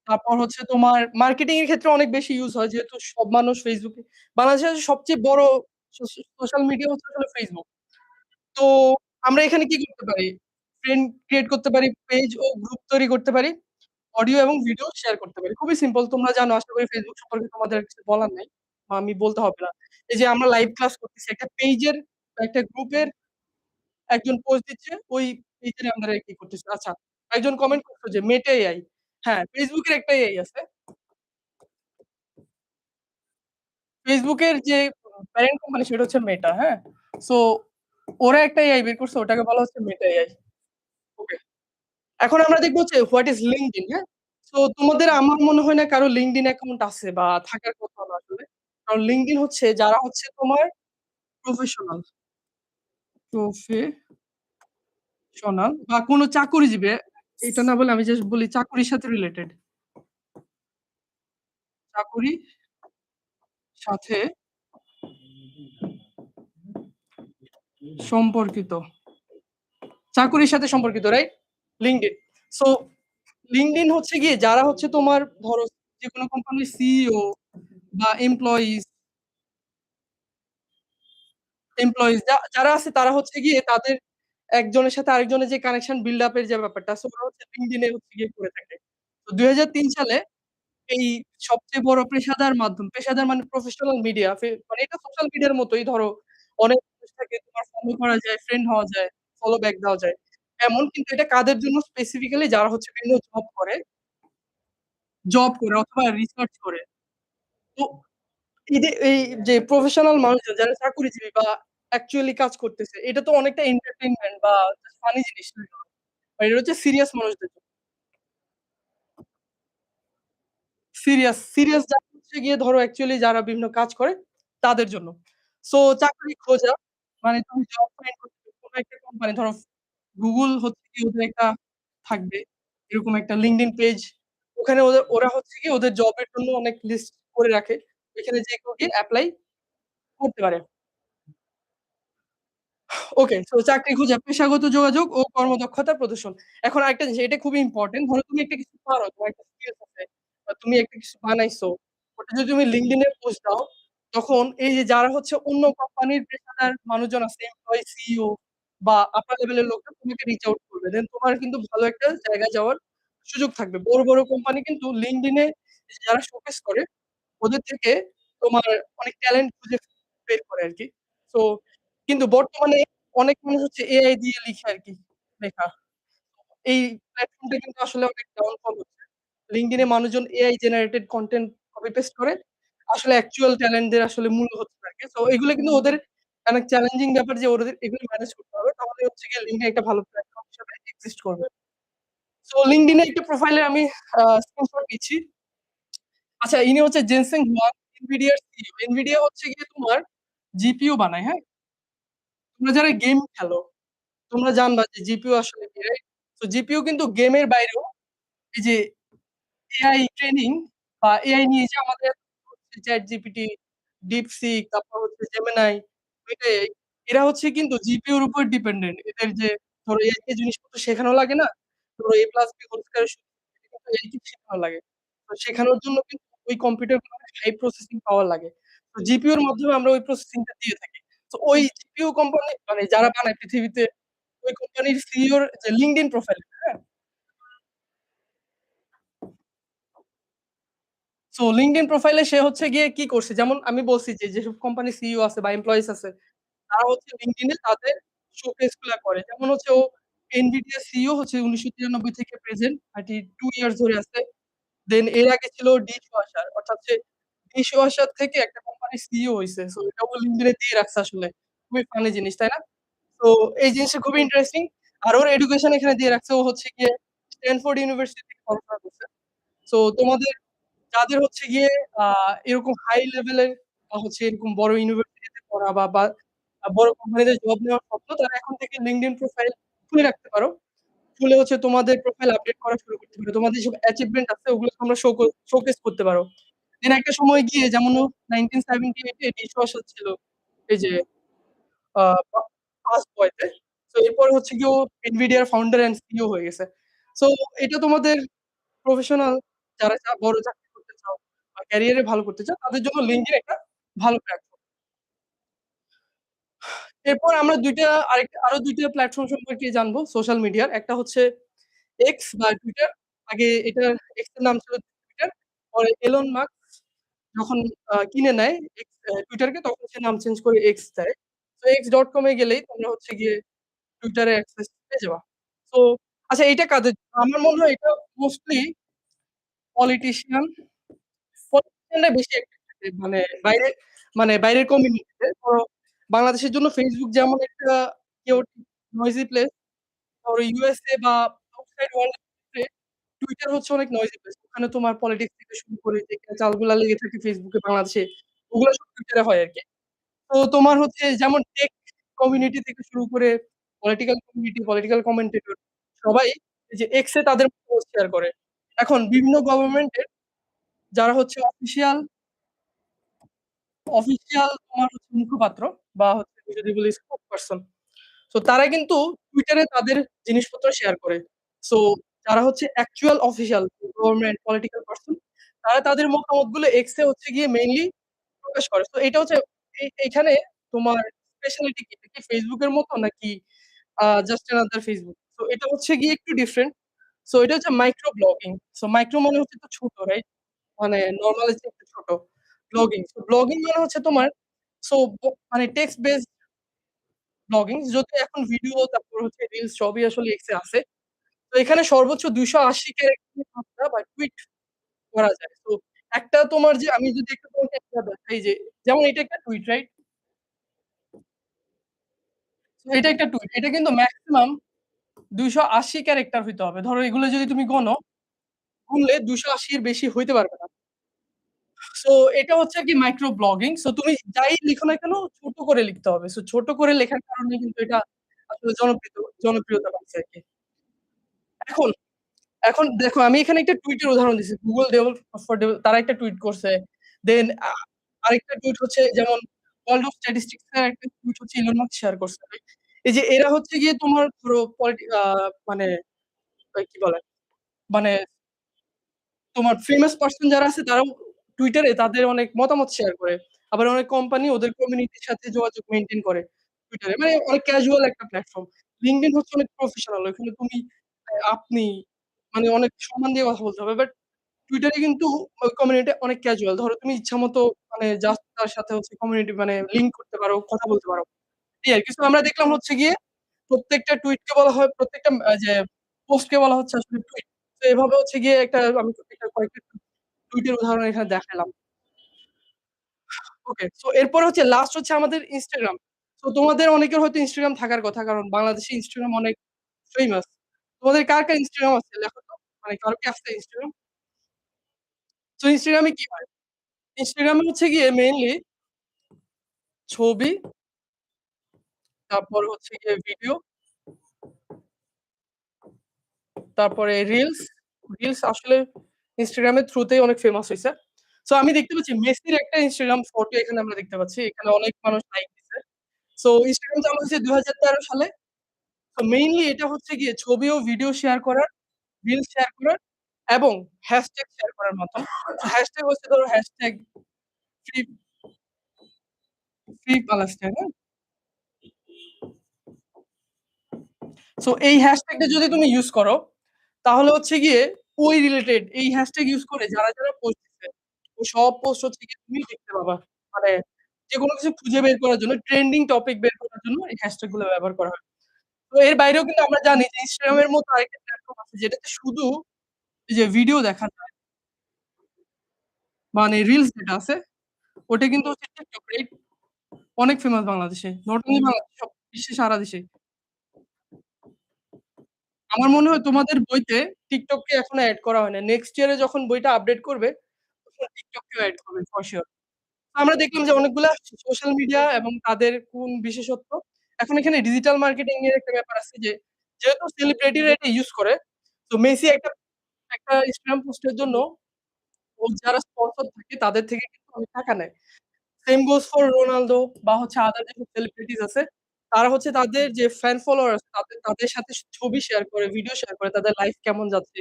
তারপর হচ্ছে তোমার মার্কেটিং এর ক্ষেত্রে অনেক বেশি ইউজ হয়। যেহেতু সব মানুষ Facebook এ বাংলাদেশের সবচেয়ে বড় সোশ্যাল মিডিয়া হচ্ছে আসলে Facebook। তো আমরা এখানে কি করতে পারি? ফ্রেন্ড ক্রিয়েট করতে পারি, পেজ ও গ্রুপ তৈরি করতে পারি, অডিও এবং ভিডিও শেয়ার করতে পারি। খুবই সিম্পল। তোমরা জানো আশা করি Facebook সম্পর্কে তোমাদের আর কিছু বলার নাই। বা আমি বলতে হবে না। এই যে আমরা লাইভ ক্লাস করতেছি একটা পেজের বা একটা গ্রুপের একজন পোস্ট দিচ্ছে, ওই পেজের আমরা কি করতেছি। আচ্ছা, একজন কমেন্ট করছে যে মেটা এআই। হ্যাঁ, Facebook এর একটা এআই আছে। Facebook এর যে প্যারেন্ট কোম্পানি সেটা হচ্ছে মেটা, হ্যাঁ? সো ওরা একটা এআই বের করছে ওটাকে বলা হচ্ছে মেটা এআই। ওকে। এখন আমরা দেখব হচ্ছে হোয়াট ইস LinkedIn, হ্যাঁ? সো তোমাদের আমার মনে হয় না কারো LinkedIn অ্যাকাউন্ট আছে বা থাকার কথা না আসলে। কারণ LinkedIn হচ্ছে যারা হচ্ছে তোমার প্রফেশনাল, প্রফেশনাল বা কোন চাকুরিজীবী এটা না বলে আমি জাস্ট বলি চাকুরির সাথে রিলেটেড। চাকুরির সাথে সম্পর্কিত। চাকুরির সাথে সম্পর্কিত, রাইট? LinkedIn। সো LinkedIn হচ্ছে গিয়ে যারা হচ্ছে তোমার ধরো যেকোনো কোম্পানির সিইও বা এমপ্লয়িজ যারা আছে তারা হচ্ছে গিয়ে তাদের একজনের সাথে আরেকজনের যে কানেকশন বিল্ড আপ এর যে ব্যাপারটা আছে ওরা হচ্ছে LinkedIn এ হচ্ছে গিয়ে করে থাকে। তো ২০০৩ সালে এই সবচেয়ে বড় পেশাদার মানে প্রফেশনাল মিডিয়া মানে এটা সোশ্যাল মিডিয়ার মতোই ধরো অনেক মানুষ থাকে তোমার ফলো করা যায়, ফ্রেন্ড হওয়া যায়, ফলো ব্যাক দেওয়া যায়। এমন কিন্তু এটা কাদের জন্য স্পেসিফিক্যালি যারা হচ্ছে বিভিন্ন জব করে অথবা রিসার্চ করে। তো এই যে প্রফেশনাল মানুষজন যারা চাকুরিজীবী বা অ্যাকচুয়ালি কাজ করতেছে, এটা তো অনেকটা এন্টারটেইনমেন্ট বা ফানি জিনিস না। আর এটা হচ্ছে সিরিয়াস মানুষদের জন্য। সিরিয়াস যারা হচ্ছে গিয়ে ধরো অ্যাকচুয়ালি যারা বিভিন্ন কাজ করে তাদের জন্য। সো চাকরি খোঁজা মানে তুমি জব ফাইন্ড করতে কোন একটা কোম্পানি ধরো Google হচ্ছে গিয়ে ওদের একটা থাকবে। এরকম একটা LinkedIn পেজ। ওখানে ওরা হচ্ছে গিয়ে ওদের জবের জন্য অনেক লিস্ট করে রাখে। ওইখানে যে কেউ গিয়ে এপ্লাই করতে পারে। ওকে। সো চাকরি খোঁজা, পেশাগত যোগাযোগ ও কর্মদক্ষতা প্রদর্শন। এখন আরেকটা জিনিস এটা খুবই ইম্পোর্টেন্ট। ধরো তুমি একটা কিছু পারো, তোমার একটা স্কিলস আছে বা তুমি একটা কিছু বানাইছো। ওটা যদি তুমি LinkedIn এ পোস্ট দাও, তখন এই যে যারা হচ্ছে অন্য কোম্পানির পেশাদার মানুষজন আছে, এমপ্লয়ি, সিইও বা আপার লেভেলের লোকরা তোমাকে রিচ আউট করবে। দেন তোমার কিন্তু ভালো একটা জায়গায় যাওয়ার সুযোগ থাকবে। বড় কোম্পানি কিন্তু LinkedIn এ যারা শোকেস করে ওদের থেকে তোমার অনেক ট্যালেন্ট খুঁজে বের করে আরকি। সো কিন্তু বর্তমানে অনেক মানুষ হচ্ছে এআই দিয়ে লিখে আরকি লেখা। এই প্ল্যাটফর্মটা কিন্তু আসলে অনেক ডাউনফল হচ্ছে। LinkedIn এ মানুষজন AI generated content copy paste করে। আসলে অ্যাকচুয়াল ট্যালেন্ট দের আসলে মূল্য হচ্ছে না আরকি। সো এগুলো কিন্তু ওদের অনেক চ্যালেঞ্জিং ব্যাপার যে ওদের এগুলো ম্যানেজ করতে হবে। তাহলে হচ্ছে গিয়ে LinkedIn একটা ভালো প্ল্যাটফর্ম হিসেবে এক্সিস্ট করবে। সো LinkedIn এ একটা প্রোফাইলের আমি স্ক্রিনশট দিচ্ছি। আচ্ছা ইনি হচ্ছে জেনসেং হুয়াং, NVIDIA র সিইও। NVIDIA হচ্ছে গিয়ে তোমার জিপিইউ বানায়, হ্যাঁ? তোমরা যারা গেম খেলো, তোমরা জানবা যে জিপিইউ আসলে কি, রাইট? সো জিপিইউ কিন্তু গেমের বাইরেও এই যে এআই ট্রেনিং বা এআই নিয়ে যে আমাদের হচ্ছে ChatGPT, DeepSeek তারপর হচ্ছে Gemini, Meta AI এরা হচ্ছে কিন্তু জিপিওর উপর ডিপেন্ডেন্ট। এদের যে ধরো এই জিনিসপত্র শেখানো লাগে না? ধরো a plus b whole square এটা কিন্তু এই শেখানো লাগে। তো শেখানোর জন্য কিন্তু ওই কম্পিউটার গুলোর হাই প্রসেসিং পাওয়ার লাগে। তো জিপিওর মাধ্যমে আমরা ওই প্রসেসিং টা দিয়ে থাকি। তো ওই জিপিও কোম্পানি মানে যারা বানায় পৃথিবীতে ওই কোম্পানির সিইওর যে LinkedIn প্রোফাইল, হ্যাঁ? সো LinkedIn প্রোফাইলে সে হচ্ছে গিয়ে কি করছে? যেমন আমি বলছি যে, যেসব কোম্পানির সিইও আছে বা এমপ্লয়িজ আছে, তারা হচ্ছে LinkedIn এ তাদের শোকেস গুলা করে। যেমন হচ্ছে ও NVIDIA সিইও হচ্ছে ১৯৯৩ থেকে প্রেজেন্ট 32 ইয়ার্স ধরে আছে। দেন এর আগে ছিল ডিশওয়াশার অর্থাৎ সে ডিশওয়াশার থেকে একটা কোম্পানির সিইও হইছে। সো এটা ও LinkedIn এ দিয়ে রাখছে আসলে। খুবই ফানি জিনিস, তাই না? তো এই জিনিসটা খুবই ইন্টারেস্টিং। আর ওর এডুকেশন এখানে দিয়ে রাখছে। ও হচ্ছে গিয়ে স্ট্যানফোর্ড ইউনিভার্সিটি থেকে পড়াশোনা করছে। সো তোমাদের যাদের হচ্ছে গিয়ে আ এরকম হাই লেভেলের বা হচ্ছে এরকম বড় ইউনিভার্সিটিতে পড়া বা বড় কোম্পানিতে জব নেওয়ার স্বপ্ন তারা এখন থেকে LinkedIn প্রোফাইল খুলে রাখতে পারো। খুলে হচ্ছে তোমাদের প্রোফাইল আপডেট করা শুরু করতে পারো। তোমাদের যেসব অ্যাচিভমেন্ট আছে ওগুলো তোমরা শোকেস করতে পারো। দেন একটা সময় গিয়ে যেমন ও 1978 এ ডিশওয়াশার ছিল। এই যে আ ফা ফার্স্ট বয়তে। সো এরপর হচ্ছে গিয়ে ও NVIDIA র ফাউন্ডার অ্যান্ড সিইও হয়ে গেছে। সো এটা তোমাদের প্রফেশনাল যারা বড় চাকরি করতে চাও বা ক্যারিয়ারে ভালো করতে চাও তাদের জন্য LinkedIn একটা ভালো প্ল্যাটফর্ম। এরপর আমরা ২ টা আরো ২ টা প্ল্যাটফর্ম সম্পর্কে জানবো সোশ্যাল মিডিয়ার। একটা হচ্ছে X বা Twitter। আগে এটার X এর নাম ছিল Twitter। পরে এলন মাস্ক যখন কিনে নেয় Twitter কে তখন সে নাম চেঞ্জ করে X দেয়। তো x.com এ গেলেই তোমরা হচ্ছে গিয়ে Twitter এ অ্যাক্সেস পেয়ে যাবা। তো আচ্ছা এইটা কাদের জন্য? আমার মনে হয় এটা মোস্টলি পলিটিশিয়ান পলিটিশিয়ানরা বেশি অ্যাক্টিভ থাকে। বাইরের কমিউনিটিতে। ধরো বাংলাদেশের জন্য Facebook যেমন একটা chaotic noisy প্লেস, ধরো USA বা আউটসাইড ওয়ার্লড এর ক্ষেত্রে Twitter হচ্ছে অনেক নয়েজি প্লেস। ওখানে তোমার পলিটিক্স থেকে শুরু করে যে চালগুলা লেগে থাকে Facebook এ বাংলাদেশে, ওগুলা সব Twitter এ হয় আরকি। তো তোমার হচ্ছে যেমন টেক কমিউনিটি থেকে শুরু করে পলিটিক্যাল কমিউনিটি, পলিটিক্যাল কমেন্টেটর সবাই এই যে X এ তাদের পোস্ট শেয়ার করে। এখন বিভিন্ন গভর্নমেন্টের যারা হচ্ছে অফিসিয়াল তোমার হচ্ছে মুখপাত্র বা হচ্ছে আমি যদি বলি স্পোক পারসন। সো তারা কিন্তু Twitter এ তাদের জিনিসপত্র শেয়ার করে। সো যারা হচ্ছে actual official government political person তারা তাদের মতামতগুলো X এ হচ্ছে গিয়ে মেইনলি প্রকাশ করে। তো এটা হচ্ছে এইখানে তোমার স্পেশালিটি কি? এটা কি Facebook এর মতো নাকি জাস্ট অ্যানাদার Facebook? সো এটা হচ্ছে গিয়ে একটু ডিফারেন্ট। সো এটা হচ্ছে মাইক্রো ব্লগিং। সো মাইক্রো মানে হচ্ছে একটু ছোট, রাইট? মানে নরমাল এর চেয়ে একটু ছোট। ব্লগিং। সো ব্লগিং মানে হচ্ছে তোমার সো মানে টেক্সট বেসড ব্লগিং যদিও এখন ভিডিও তারপর হচ্ছে রিলস সবই আসলে এক্স এ আছে। তো এখানে সর্বোচ্চ ২৮০ ক্যারেক্টারের মাত্রা বা টুইট করা যায়। তো একটা তোমার যে আমি যদি একটু তোমাকে একটা দেখাই যে যেমন এটা একটা টুইট, রাইট? এটা একটা টুইট। এটা কিন্তু মেক্সিমাম ২৮০ ক্যারেক্টার হইতে হবে। ধরো এগুলো যদি তুমি গুনলে ২৮০ এর বেশি হইতে পারবে না। সো এটা হচ্ছে আরকি মাইক্রো ব্লগিং। সো তুমি যাই লিখো না কেন ছোট করে লিখতে হবে। সো ছোট করে লেখার কারণে কিন্তু এটা আসলে জনপ্রিয়তা পাচ্ছে আরকি। এখন এখন দেখো আমি এখানে একটা টুইটের উদাহরণ দিচ্ছি। Google Develop for তারা একটা টুইট করছে। দেন আরেকটা টুইট হচ্ছে যেমন World of Statistics এর একটা টুইট হচ্ছে ইলন মাস্ক শেয়ার করছে। এই যে এরা হচ্ছে গিয়ে তোমার ধরো মানে কি বলে? মানে তোমার ফেমাস পারসন যারা আছে তারাও Twitter এ তাদের অনেক মতামত শেয়ার করে। আবার অনেক কোম্পানি ওদের কমিউনিটির সাথে যোগাযোগ মেইনটেইন করে Twitter এ। মানে অনেক ক্যাজুয়াল একটা প্ল্যাটফর্ম। LinkedIn হচ্ছে অনেক প্রফেশনাল। ওখানে তুমি আপনি মানে অনেক সম্মান দিয়ে কথা বলতে হবে। বাট Twitter এ কিন্তু ওই কমিউনিটি অনেক ক্যাজুয়াল। ধরো তুমি ইচ্ছামত মানে জাস্ট তার সাথে হচ্ছে কমিউনিটি মানে লিঙ্ক করতে পারো, কথা বলতে পারো। এই আরকি। সো আমরা দেখলাম হচ্ছে গিয়ে প্রত্যেকটা টুইটকে বলা হয় প্রত্যেকটা যে পোস্টকে বলা হচ্ছে আসলে টুইট। তো এভাবে হচ্ছে গিয়ে আমি কয়েকটা টুইটের উদাহরণ এখানে দেখালাম। ওকে। সো এরপরে হচ্ছে লাস্ট হচ্ছে আমাদের Instagram। সো তোমাদের অনেকের হয়তো Instagram থাকার কথা। কারণ বাংলাদেশে Instagram অনেক ফেমাস। তোমাদের কার Instagram আছে লেখো তো? মানে কারো কি আছে Instagram? সো Instagram এ কি হয়? Instagram এ হচ্ছে গিয়ে মেইনলি ছবি, তারপর হচ্ছে গিয়ে ভিডিও, তারপরে রিলস আসলে Instagram এর থ্রুতেই অনেক ফেমাস হইছে। সো আমি দেখতে পাচ্ছি মেসির একটা Instagram ফটো এখানে আমরা দেখতে পাচ্ছি। এখানে অনেক মানুষ লাইক দিছে। সো Instagram চালু হইছে ২০১৩ সালে। তো মেইনলি এটা হচ্ছে গিয়ে ছবি ও ভিডিও শেয়ার করার, রিলস শেয়ার করার এবং হ্যাশট্যাগ শেয়ার করার মাধ্যম। হ্যাশট্যাগ হচ্ছে ধরো হ্যাশট্যাগ ফ্রি ফ্রি প্যালেস্টাইন, হ্যাঁ? সো এই হ্যাশট্যাগটা যদি তুমি ইউজ করো, তাহলে হচ্ছে গিয়ে ওই রিলেটেড এই হ্যাশট্যাগ ইউজ করে যারা পোস্ট দিচ্ছে, ওই সব পোস্ট হচ্ছে গিয়ে তুমি দেখতে পাবা। মানে যেকোনো কিছু খুঁজে বের করার জন্য ট্রেন্ডিং টপিক বের করার জন্য এই হ্যাশট্যাগ গুলো ব্যবহার করা হয়। তো এর বাইরেও কিন্তু আমরা জানি যে Instagram এর মতো আরেকটা প্ল্যাটফর্ম আছে যেটাতে শুধু এই যে ভিডিও দেখা যায়। মানে রিলস যেটা আছে ওটা কিন্তু হচ্ছে TikTok রাইট? অনেক ফেমাস বাংলাদেশে। নট অনলি বাংলাদেশে সব বিশ্বে সারা দেশে। আমার মনে হয় তোমাদের বইতে TikTok কে এখনো এড করা হয় নাই। নেক্সট ইয়ার এ যখন বইটা আপডেট করবে তখন TikTok কেও এড করবে ফর সিউর। আমরা দেখলাম যে অনেকগুলা সোশ্যাল মিডিয়া এবং তাদের কোন বিশেষত্ব। এখন এখানে ডিজিটাল মার্কেটিং এর একটা ব্যাপার আছে যে, যেহেতু সেলিব্রিটিরা এটা ইউজ করে, তো মেসি একটা একটা Instagram পোস্টের জন্য ও যারা স্পন্সর থাকে তাদের থেকে কিন্তু অনেক টাকা নেয়। সেম গোস ফর রোনালদো বা হচ্ছে আদার যেসব সেলিব্রিটিস আছে, তারা হচ্ছে তাদের যে ফ্যান ফলোয়ার আছে তাদের সাথে ছবি শেয়ার করে, ভিডিও শেয়ার করে, তাদের লাইফ কেমন যাচ্ছে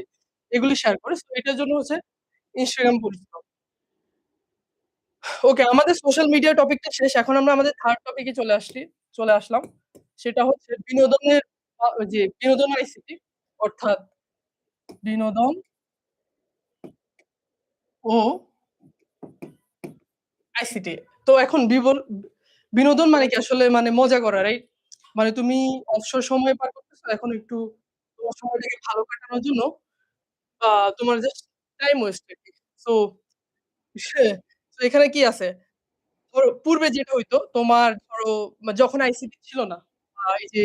এগুলি শেয়ার করে। সো এটার জন্য হচ্ছে Instagram পরিচিত। ওকে, আমাদের সোশ্যাল মিডিয়া টপিকটা শেষ। এখন আমরা আমাদের 3rd টপিকে চলে আসলাম। সেটা হচ্ছে বিনোদনের ওই যে বিনোদন আইসিটি অর্থাৎ বিনোদন ও আইসিটি। তো এখন বিনোদন মানে কি আসলে মানে মজা করা, রাইট? মানে তুমি অবসর সময় পার করতেছো, এখন একটু তোমার সময়টাকে ভালো কাটানোর জন্য আ তোমার জাস্ট টাইম ওয়েস্ট আরকি। সো সে তো এখানে কি আছে? ধরো পূর্বে যেটা হইতো তোমার ধরো যখন আইসিটি ছিল না, এই যে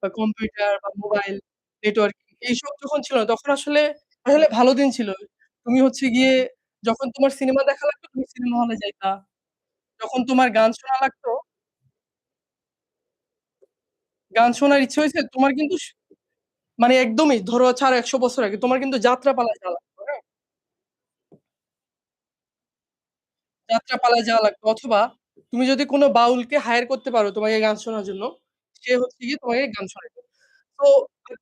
কম্পিউটার বা মোবাইল নেটওয়ার্কিং এইসব যখন ছিল না তখন আসলে ভালো দিন ছিল। তুমি হচ্ছে গিয়ে যখন তোমার সিনেমা দেখা লাগতো তুমি সিনেমা হলে যাইতা। যখন তোমার গান শোনার ইচ্ছে হইছে তোমার কিন্তু মানে একদমই ধরো হচ্ছে আরো ১০০ বছর আগে তোমার কিন্তু যাত্রাপালায় যাওয়া লাগতো, হ্যাঁ? যাত্রাপালায় যাওয়া লাগতো অথবা তুমি যদি কোন বাউলকে হায়ার করতে পারো তোমাকে গান শোনার জন্য, সে হচ্ছে গিয়ে তোমাকে গান শোনাইতো। তো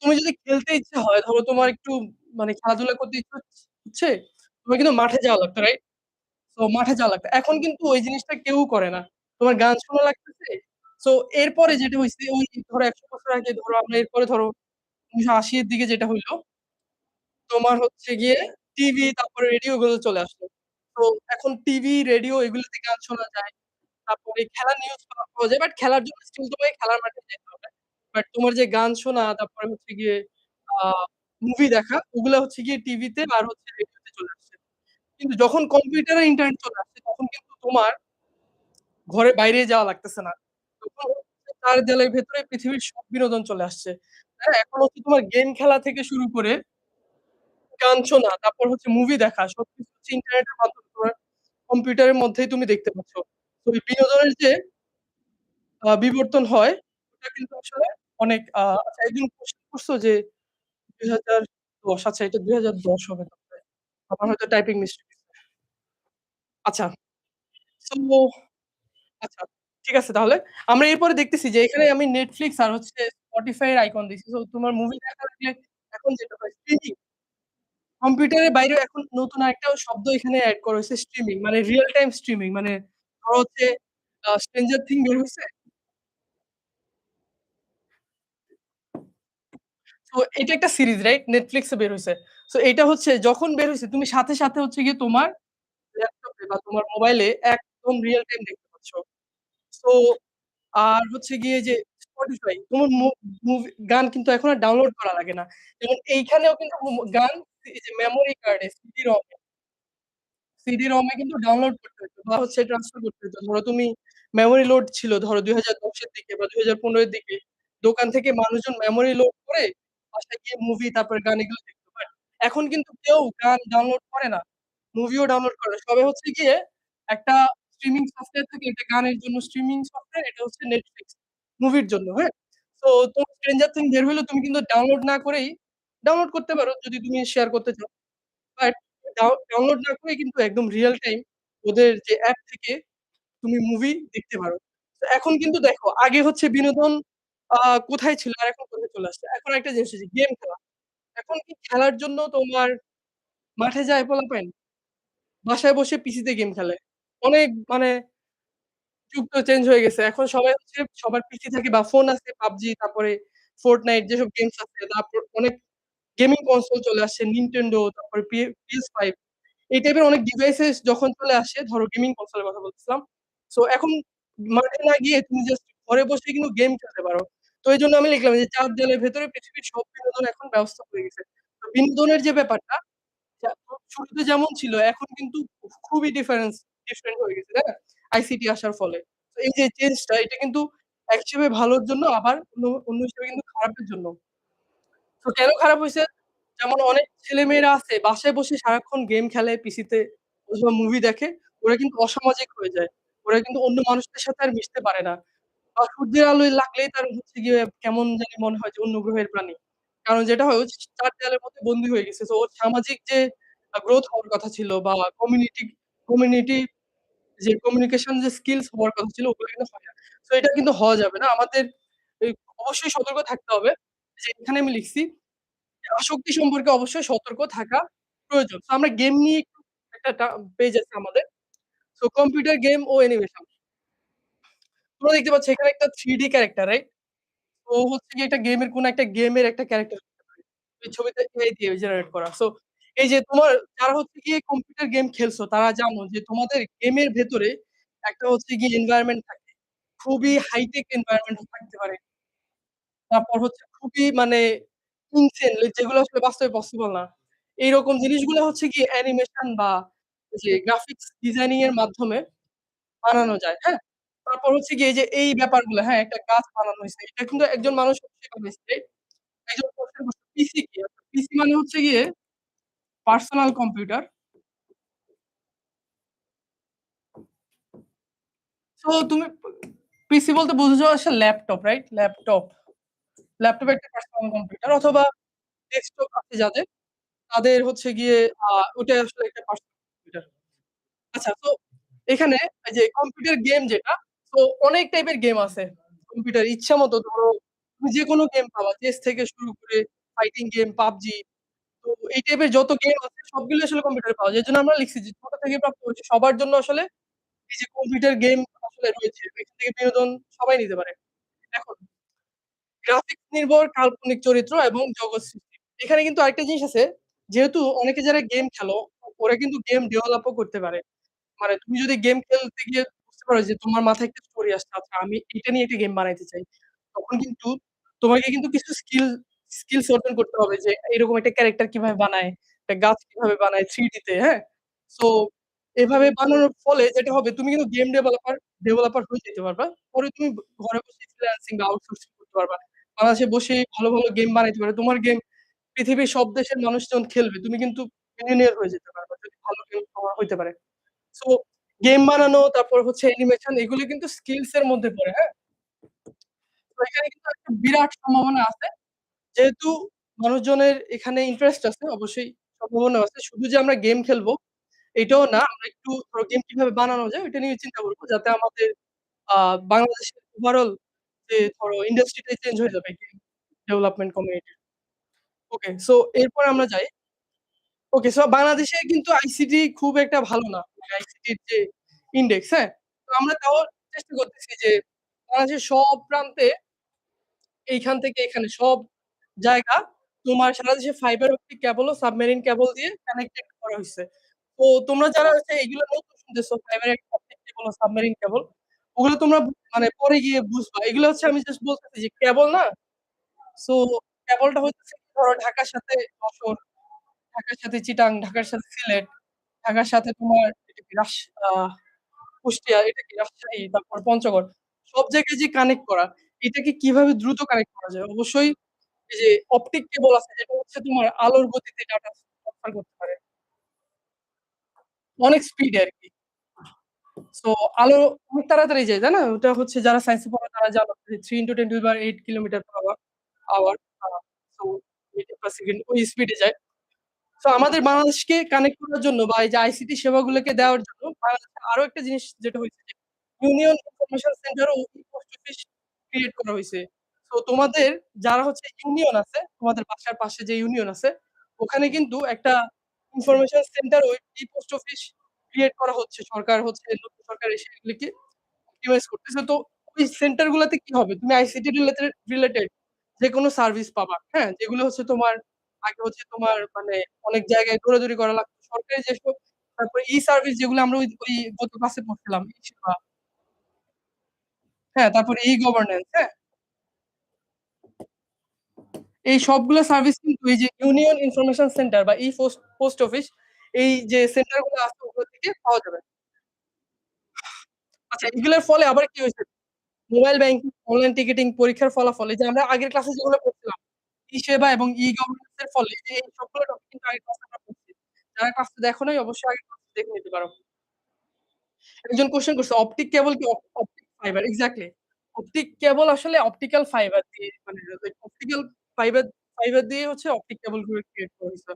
তুমি যদি খেলতে ইচ্ছা হয়, ধরো তোমার একটু মানে খেলাধুলা করতে ইচ্ছা হচ্ছে, তোমার কিন্তু মাঠে যাওয়া লাগতো, রাইট? সো মাঠে যাওয়া লাগতো। এখন কিন্তু ওই জিনিসটা কেউ করে না। তোমার গান শোনা লাগতেছে। সো এরপরে যেটা হইছে ওই ধরো ১০০ বছর আগে ধরো আমরা এরপরে ধরো ১৯৮০ এর দিকে যেটা হইল, তোমার হচ্ছে গিয়ে টিভি তারপরে রেডিও গুলো চলে আসলো। তো এখন টিভি, রেডিও এগুলোতে গান শোনা যায়। তারপরে খেলার নিউজ পাওয়া যায়। বাট খেলার জন্য স্টিল তোমাকে খেলার মাঠে যেতে হবে। বাট তোমার যে গান শোনা, তারপরে হচ্ছে গিয়ে আ মুভি দেখা ওগুলা হচ্ছে গিয়ে টিভিতে আর হচ্ছে রেডিওতে চলে আসছে। কিন্তু যখন কম্পিউটারে ইন্টারনেট চলে আসছে তখন কিন্তু তোমার ঘরের বাইরে যাওয়া লাগতেছে না। তখন হচ্ছে ৪ দেয়ালের ভেতরে পৃথিবীর সব বিনোদন চলে আসছে। হ্যাঁ? এখন হচ্ছে তোমার গেম খেলা থেকে শুরু করে গান শোনা, তারপর হচ্ছে মুভি দেখা সবকিছু হচ্ছে ইন্টারনেটের মাধ্যমে তোমার কম্পিউটারের মধ্যেই তুমি দেখতে পাচ্ছ। তো এই বিনোদনের যে বিবর্তন হয় ওটা কিন্তু আসলে অনেক আচ্ছা একজন কোয়েশ্চেন করছো যে ২০১০ আচ্ছা এটা ২০১০ হবে তাহলে। আমার হয়তো টাইপিং মিস্টেক হইছে। আচ্ছা, সো আচ্ছা ঠিক আছে তাহলে। আমরা এরপরে দেখতেছি যে এখানে আমি Netflix আর হচ্ছে Spotify এর আইকন দিছি। সো তোমার মুভি দেখা লাগলে এখন যেটা হয় স্ট্রিমিং কম্পিউটারের বাইরেও এখন নতুন আরেকটা শব্দ এখানে এড করা হইছে স্ট্রিমিং মানে রিয়াল টাইম স্ট্রিমিং মানে ধরো হচ্ছে স্ট্রেঞ্জার থিং বের হইছে। তো এটা একটা সিরিজ রাইট? Netflix এ বের হইছে। সো এটা হচ্ছে যখন বের হইছে তুমি সাথে হচ্ছে গিয়ে তোমার ল্যাপটপে বা তোমার মোবাইলে একদম রিয়াল টাইম দেখতে পাচ্ছ। সো আর হচ্ছে গিয়ে যে Spotify তোমার গান কিন্তু এখন আর ডাউনলোড করা লাগে না। যেমন এইখানেও কিন্তু গান এই যে মেমোরি কার্ডে সিডি-রম সিডি-রম এ কিন্তু ডাউনলোড করতে হইতো বা হচ্ছে ট্রান্সফার করতে হইতো। ধরো তুমি মেমোরি লোড ছিল ধরো ২০১০ এর দিকে বা ২০১৫ এর দিকে দোকান থেকে মানুষজন মেমোরি লোড করে বাসায় গিয়ে মুভি তারপরে গান এগুলো দেখতো। বাট এখন কিন্তু কেউ গান ডাউনলোড করে না। মুভিও ডাউনলোড করে না। সবাই হচ্ছে গিয়ে একটা স্ট্রিমিং সফটওয়্যার থাকে এটা গানের জন্য স্ট্রিমিং সফটওয়্যার এটা হচ্ছে Netflix মুভির জন্য, হ্যাঁ? তো তোমার স্ট্রেঞ্জার থিং বের হইলেও তুমি কিন্তু ডাউনলোড না করেই ডাউনলোড করতে পারো যদি তুমি শেয়ার করতে চাও। বাট ডাউনলোড না করে কিন্তু একদম রিয়াল টাইম ওদের যে অ্যাপ থেকে তুমি মুভি দেখতে পারো। তো এখন কিন্তু দেখো আগে হচ্ছে বিনোদন আ কোথায় ছিল আর এখন কোথায় চলে আসছে। এখন একটা জিনিস হচ্ছে গেম খেলা। এখন কি খেলার জন্য তোমার মাঠে যায় পোলাপাইন? বাসায় বসে পিসিতে গেম খেলে। অনেক মানে যুগ তো চেঞ্জ হয়ে গেছে। এখন সবাই হচ্ছে সবার পিসি থাকে বা ফোন আছে PUBG তারপরে Fortnite যেসব গেমস আছে তারপর অনেক গেমিং কনসোল চলে আসছে Nintendo তারপরে PS5 এই টাইপের অনেক ডিভাইসেস যখন চলে আসে ধরো গেমিং কনসোল এর কথা বলতেছিলাম। সো এখন মাঠে না গিয়ে তুমি জাস্ট ঘরে বসে কিন্তু গেম খেলতে পারো। তো এইজন্য আমি লিখলাম যে ৪ দেয়ালের ভেতরে পৃথিবীর সব বিনোদন এখন ব্যবস্থা হয়ে গেছে। তো বিনোদনের যে ব্যাপারটা শুরুতে যেমন ছিল এখন কিন্তু খুবই ডিফারেন্ট হয়ে গেছে, তাই না? আইসিটি আসার ফলে। তো এই যে চেঞ্জটা এটা কিন্তু এক হিসেবে ভালোর জন্য আবার অন্য হিসেবে কিন্তু খারাপের জন্য। তো কেন খারাপ হইছে? যেমন অনেক ছেলেমেয়েরা আছে বাসায় বসে সারাক্ষণ গেম খেলে পিসিতে অথবা মুভি দেখে। ওরা কিন্তু অসামাজিক হয়ে যায়। ওরা কিন্তু অন্য মানুষদের সাথে আর মিশতে পারে না। বা সূর্যের আলোয় লাগলেই তার হচ্ছে গিয়ে কেমন জানি মনে হয় যে অন্য গ্রহের প্রাণী। কারণ যেটা হয় ও ৪ দেয়ালের মধ্যে বন্দী হয়ে গেছে। সো ওর সামাজিক যে গ্রোথ হওয়ার কথা ছিল বা কমিউনিটি যে কমিউনিকেশন যে স্কিলস হওয়ার কথা ছিল ওগুলো কিন্তু হয় না। সো এটা কিন্তু হওয়া যাবে না। আমাদের এই অবশ্যই সতর্ক থাকতে হবে। যে এখানে আমি লিখছি যে আসক্তি সম্পর্কে অবশ্যই সতর্ক থাকা প্রয়োজন। সো আমরা গেম নিয়ে একটু একটা পেজ আছে আমাদের। সো কম্পিউটার গেম ও অ্যানিমেশন। তোমরা দেখতে পাচ্ছ এখানে একটা 3D ক্যারেক্টার রাইট? ও হচ্ছে গিয়ে একটা গেমের কোন একটা গেমের একটা ক্যারেক্টার হতে পারে। এই ছবিটা এআই দিয়ে জেনারেট করা। সো এই যে তোমার যারা হচ্ছে গিয়ে কম্পিউটার গেম খেলছো তারা জানো যে তোমাদের গেমের ভেতরে একটা হচ্ছে গিয়ে এনভায়রনমেন্ট থাকে। খুবই হাইটেক এনভায়রনমেন্ট থাকতে পারে। তারপর হচ্ছে খুবই মানে ইনসেন যেগুলো আসলে বাস্তবে পসিবল না। এইরকম জিনিসগুলো হচ্ছে গিয়ে অ্যানিমেশন বা ওই যে গ্রাফিক্স ডিজাইনিং এর মাধ্যমে বানানো যায়, হ্যাঁ? তারপর হচ্ছে গিয়ে এই যে এই ব্যাপারগুলো, হ্যাঁ? একটা গাছ বানানো হইছে। এটা কিন্তু একজন মানুষ অবশ্যই বানাইছে, রাইট? একজন কোশ্চেন করছে পিসি কি? পিসি মানে হচ্ছে গিয়ে পার্সোনাল কম্পিউটার। সো তুমি পিসি বলতে বুঝাছো আসলে ল্যাপটপ, রাইট? ল্যাপটপ একটা পার্সোনাল কম্পিউটার অথবা ডেস্কটপ আছে যাদের, তাদের হচ্ছে গিয়ে আ ওটাই আসলে একটা পার্সোনাল কম্পিউটার। আচ্ছা তো এখানে এই যে কম্পিউটার গেম যেটা, তো অনেক টাইপের গেম আছে। কম্পিউটার ইচ্ছামত ধরো তুমি যেকোনো গেম পাবা। চেস থেকে শুরু করে ফাইটিং গেম, PUBG তো এই টাইপের যত গেম আছে সবগুলো আসলে কম্পিউটারে পাওয়া যায়। এজন্য আমরা লিখছি যে ছোট থেকে প্রাপ্ত হয়েছে সবার জন্য আসলে এই যে কম্পিউটার গেম আসলে রয়েছে। এখান থেকে বিনোদন সবাই নিতে পারে। এখন গ্রাফিক্স নির্ভর কাল্পনিক চরিত্র এবং জগৎ সৃষ্টি। এখানে কিন্তু আরেকটা জিনিস আছে। যেহেতু অনেকে যারা গেম খেলো, ওরা কিন্তু গেম ডেভেলপ ও করতে পারে। মানে তুমি যদি গেম খেলতে গিয়ে বুঝতে পারো যে তোমার মাথায় একটা স্টোরি আসছে, আচ্ছা আমি এটা নিয়ে একটা গেম বানাইতে চাই। তখন কিন্তু তোমাকে কিন্তু কিছু স্কিলস অর্জন করতে হবে যে এরকম একটা ক্যারেক্টার কিভাবে বানায়, একটা গাছ কিভাবে বানায় 3D তে, হ্যাঁ? সো এভাবে বানানোর ফলে যেটা হবে তুমি কিন্তু গেম ডেভেলপার হয়ে যেতে পারবা। পরে তুমি ঘরে বসে ফ্রিল্যান্সিং বা আউটসোর্সিং করতে পারবা। বাংলাদেশে বসেই ভালো গেম বানাইতে পারো। তোমার গেম পৃথিবীর সব দেশের মানুষজন খেলবে। তুমি কিন্তু মিলিয়নিয়ার হয়ে যেতে পারবা যদি ভালো গেম তোমার হইতে পারে। সো গেম বানানো তারপর হচ্ছে অ্যানিমেশন এগুলো কিন্তু স্কিলস এর মধ্যে পড়ে, হ্যাঁ? তো এখানে কিন্তু একটা বিরাট সম্ভাবনা আছে। যেহেতু মানুষজনের এখানে ইন্টারেস্ট আছে অবশ্যই সম্ভাবনা আছে। শুধু যে আমরা গেম খেলবো এটাও না। আমরা একটু ধরো গেম কিভাবে বানানো যায় ওইটা নিয়ে চিন্তা করব। যাতে আমাদের আ বাংলাদেশের ওভারঅল যে ধরো ইন্ডাস্ট্রিটাই চেঞ্জ হয়ে যাবে গেম ডেভেলপমেন্ট কমিউনিটির। ওকে সো এরপর আমরা যাই। ওকে সো বাংলাদেশে কিন্তু আইসিটি খুব একটা ভালো না। মানে আইসিটির যে ইনডেক্স, হ্যাঁ? তো আমরা তাও চেষ্টা করতেছি যে বাংলাদেশের সব প্রান্তে এইখান থেকে এখানে সব জায়গা তোমার সারা দেশে ফাইবার অপটিক কেবল ও সাবমেরিন কেবল দিয়ে কানেক্টেড করা হইছে। তো তোমরা যারা হচ্ছে এগুলো নতুন শুনতেছো ফাইবার অপটিক কেবল ও সাবমেরিন কেবল ওগুলো তোমরা মানে পরে গিয়ে বুঝবা। এগুলো হচ্ছে আমি জাস্ট বলতেছি যে কেবল না। সো কেবলটা হইতেছে ধরো ঢাকার সাথে যশোর, ঢাকার সাথে চিটাং, ঢাকার সাথে সিলেট, ঢাকার সাথে তোমার এটা কি আ কুষ্টিয়া, এটা কি রাজশাহী, তারপর পঞ্চগড়। সব জায়গায় যে কানেক্ট করা, এটাকে কিভাবে দ্রুত কানেক্ট করা যায়? অবশ্যই এই যে অপটিক কেবল আছে যেটা হচ্ছে তোমার আলোর গতিতে ডাটা ট্রান্সফার করতে পারে। অনেক স্পিডে আরকি। সো আলো অনেক তাড়াতাড়ি যায়, তাই না? ওটা হচ্ছে যারা সায়েন্স এ পড়ে তারা জানো যে 3 × 10⁸ কিলোমিটার পার আওয়ার আ সো মিটার পার সেকেন্ড ওই স্পিডে যায়। সো আমাদের বাংলাদেশকে কানেক্ট করার জন্য বা এই যে আইসিটি সেবাগুলোকে দেওয়ার জন্য বাংলাদেশে আরো একটা জিনিস যেটা হইছে যে ইউনিয়ন ইনফরমেশন সেন্টার ও পোস্ট অফিস ক্রিয়েট করা হইছে। সো তোমাদের যারা হচ্ছে ইউনিয়ন আছে, তোমাদের বাসার পাশে যে ইউনিয়ন আছে, ওখানে কিন্তু একটা ইনফরমেশন সেন্টার ও পোস্ট অফিস ক্রিয়েট করা হচ্ছে। সরকার হচ্ছে নতুন সরকার এসে এগুলিকে অপটিমাইজ করতেছে। তো ওই সেন্টার গুলাতে কি হবে? তুমি আইসিটি রিলেটেড যেকোনো সার্ভিস পাবা। হ্যাঁ? যেগুলো হচ্ছে তোমার আগে হচ্ছে তোমার মানে অনেক জায়গায় দৌড়াদৌড়ি করা লাগতো। সরকারি যেসব তারপরে ই-সার্ভিস যেগুলো আমরা ওই গত ক্লাসে পড়ছিলাম, ই-সেবা, হ্যাঁ? তারপরে ই-গভর্ন্যান্স, হ্যাঁ? এই সবগুলো সার্ভিস কিন্তু এই যে ইউনিয়ন ইনফরমেশন সেন্টার বা পোস্ট অফিস এই যে সেন্টার গুলো আছে ওগুলো থেকে পাওয়া যাবে। আচ্ছা এগুলোর ফলে আবার কি হইছে? মোবাইল ব্যাংকিং, অনলাইন টিকেটিং, পরীক্ষার ফলাফল এই যে আমরা আগের ক্লাসে যেগুলো পড়ছিলাম, ই-সেবা এবং ই-গভর্ন্যান্স এর ফলে এই যে এই সবগুলো টপিক কিন্তু আগের ক্লাসে আমরা পড়ছি। যারা ক্লাসটা দেখো নাই অবশ্যই আগের ক্লাসটা দেখে নিতে পারো। একজন কোয়েশ্চেন করছে অপটিক কেবল কি optic fibre? Exactly. Optic cable আসলে অপটিক্যাল ফাইবার দিয়ে মানে অপটিক্যাল ফাইবার ফাইবার দিয়ে হচ্ছে অপটিক কেবল গুলো ক্রিয়েট করা হইছে।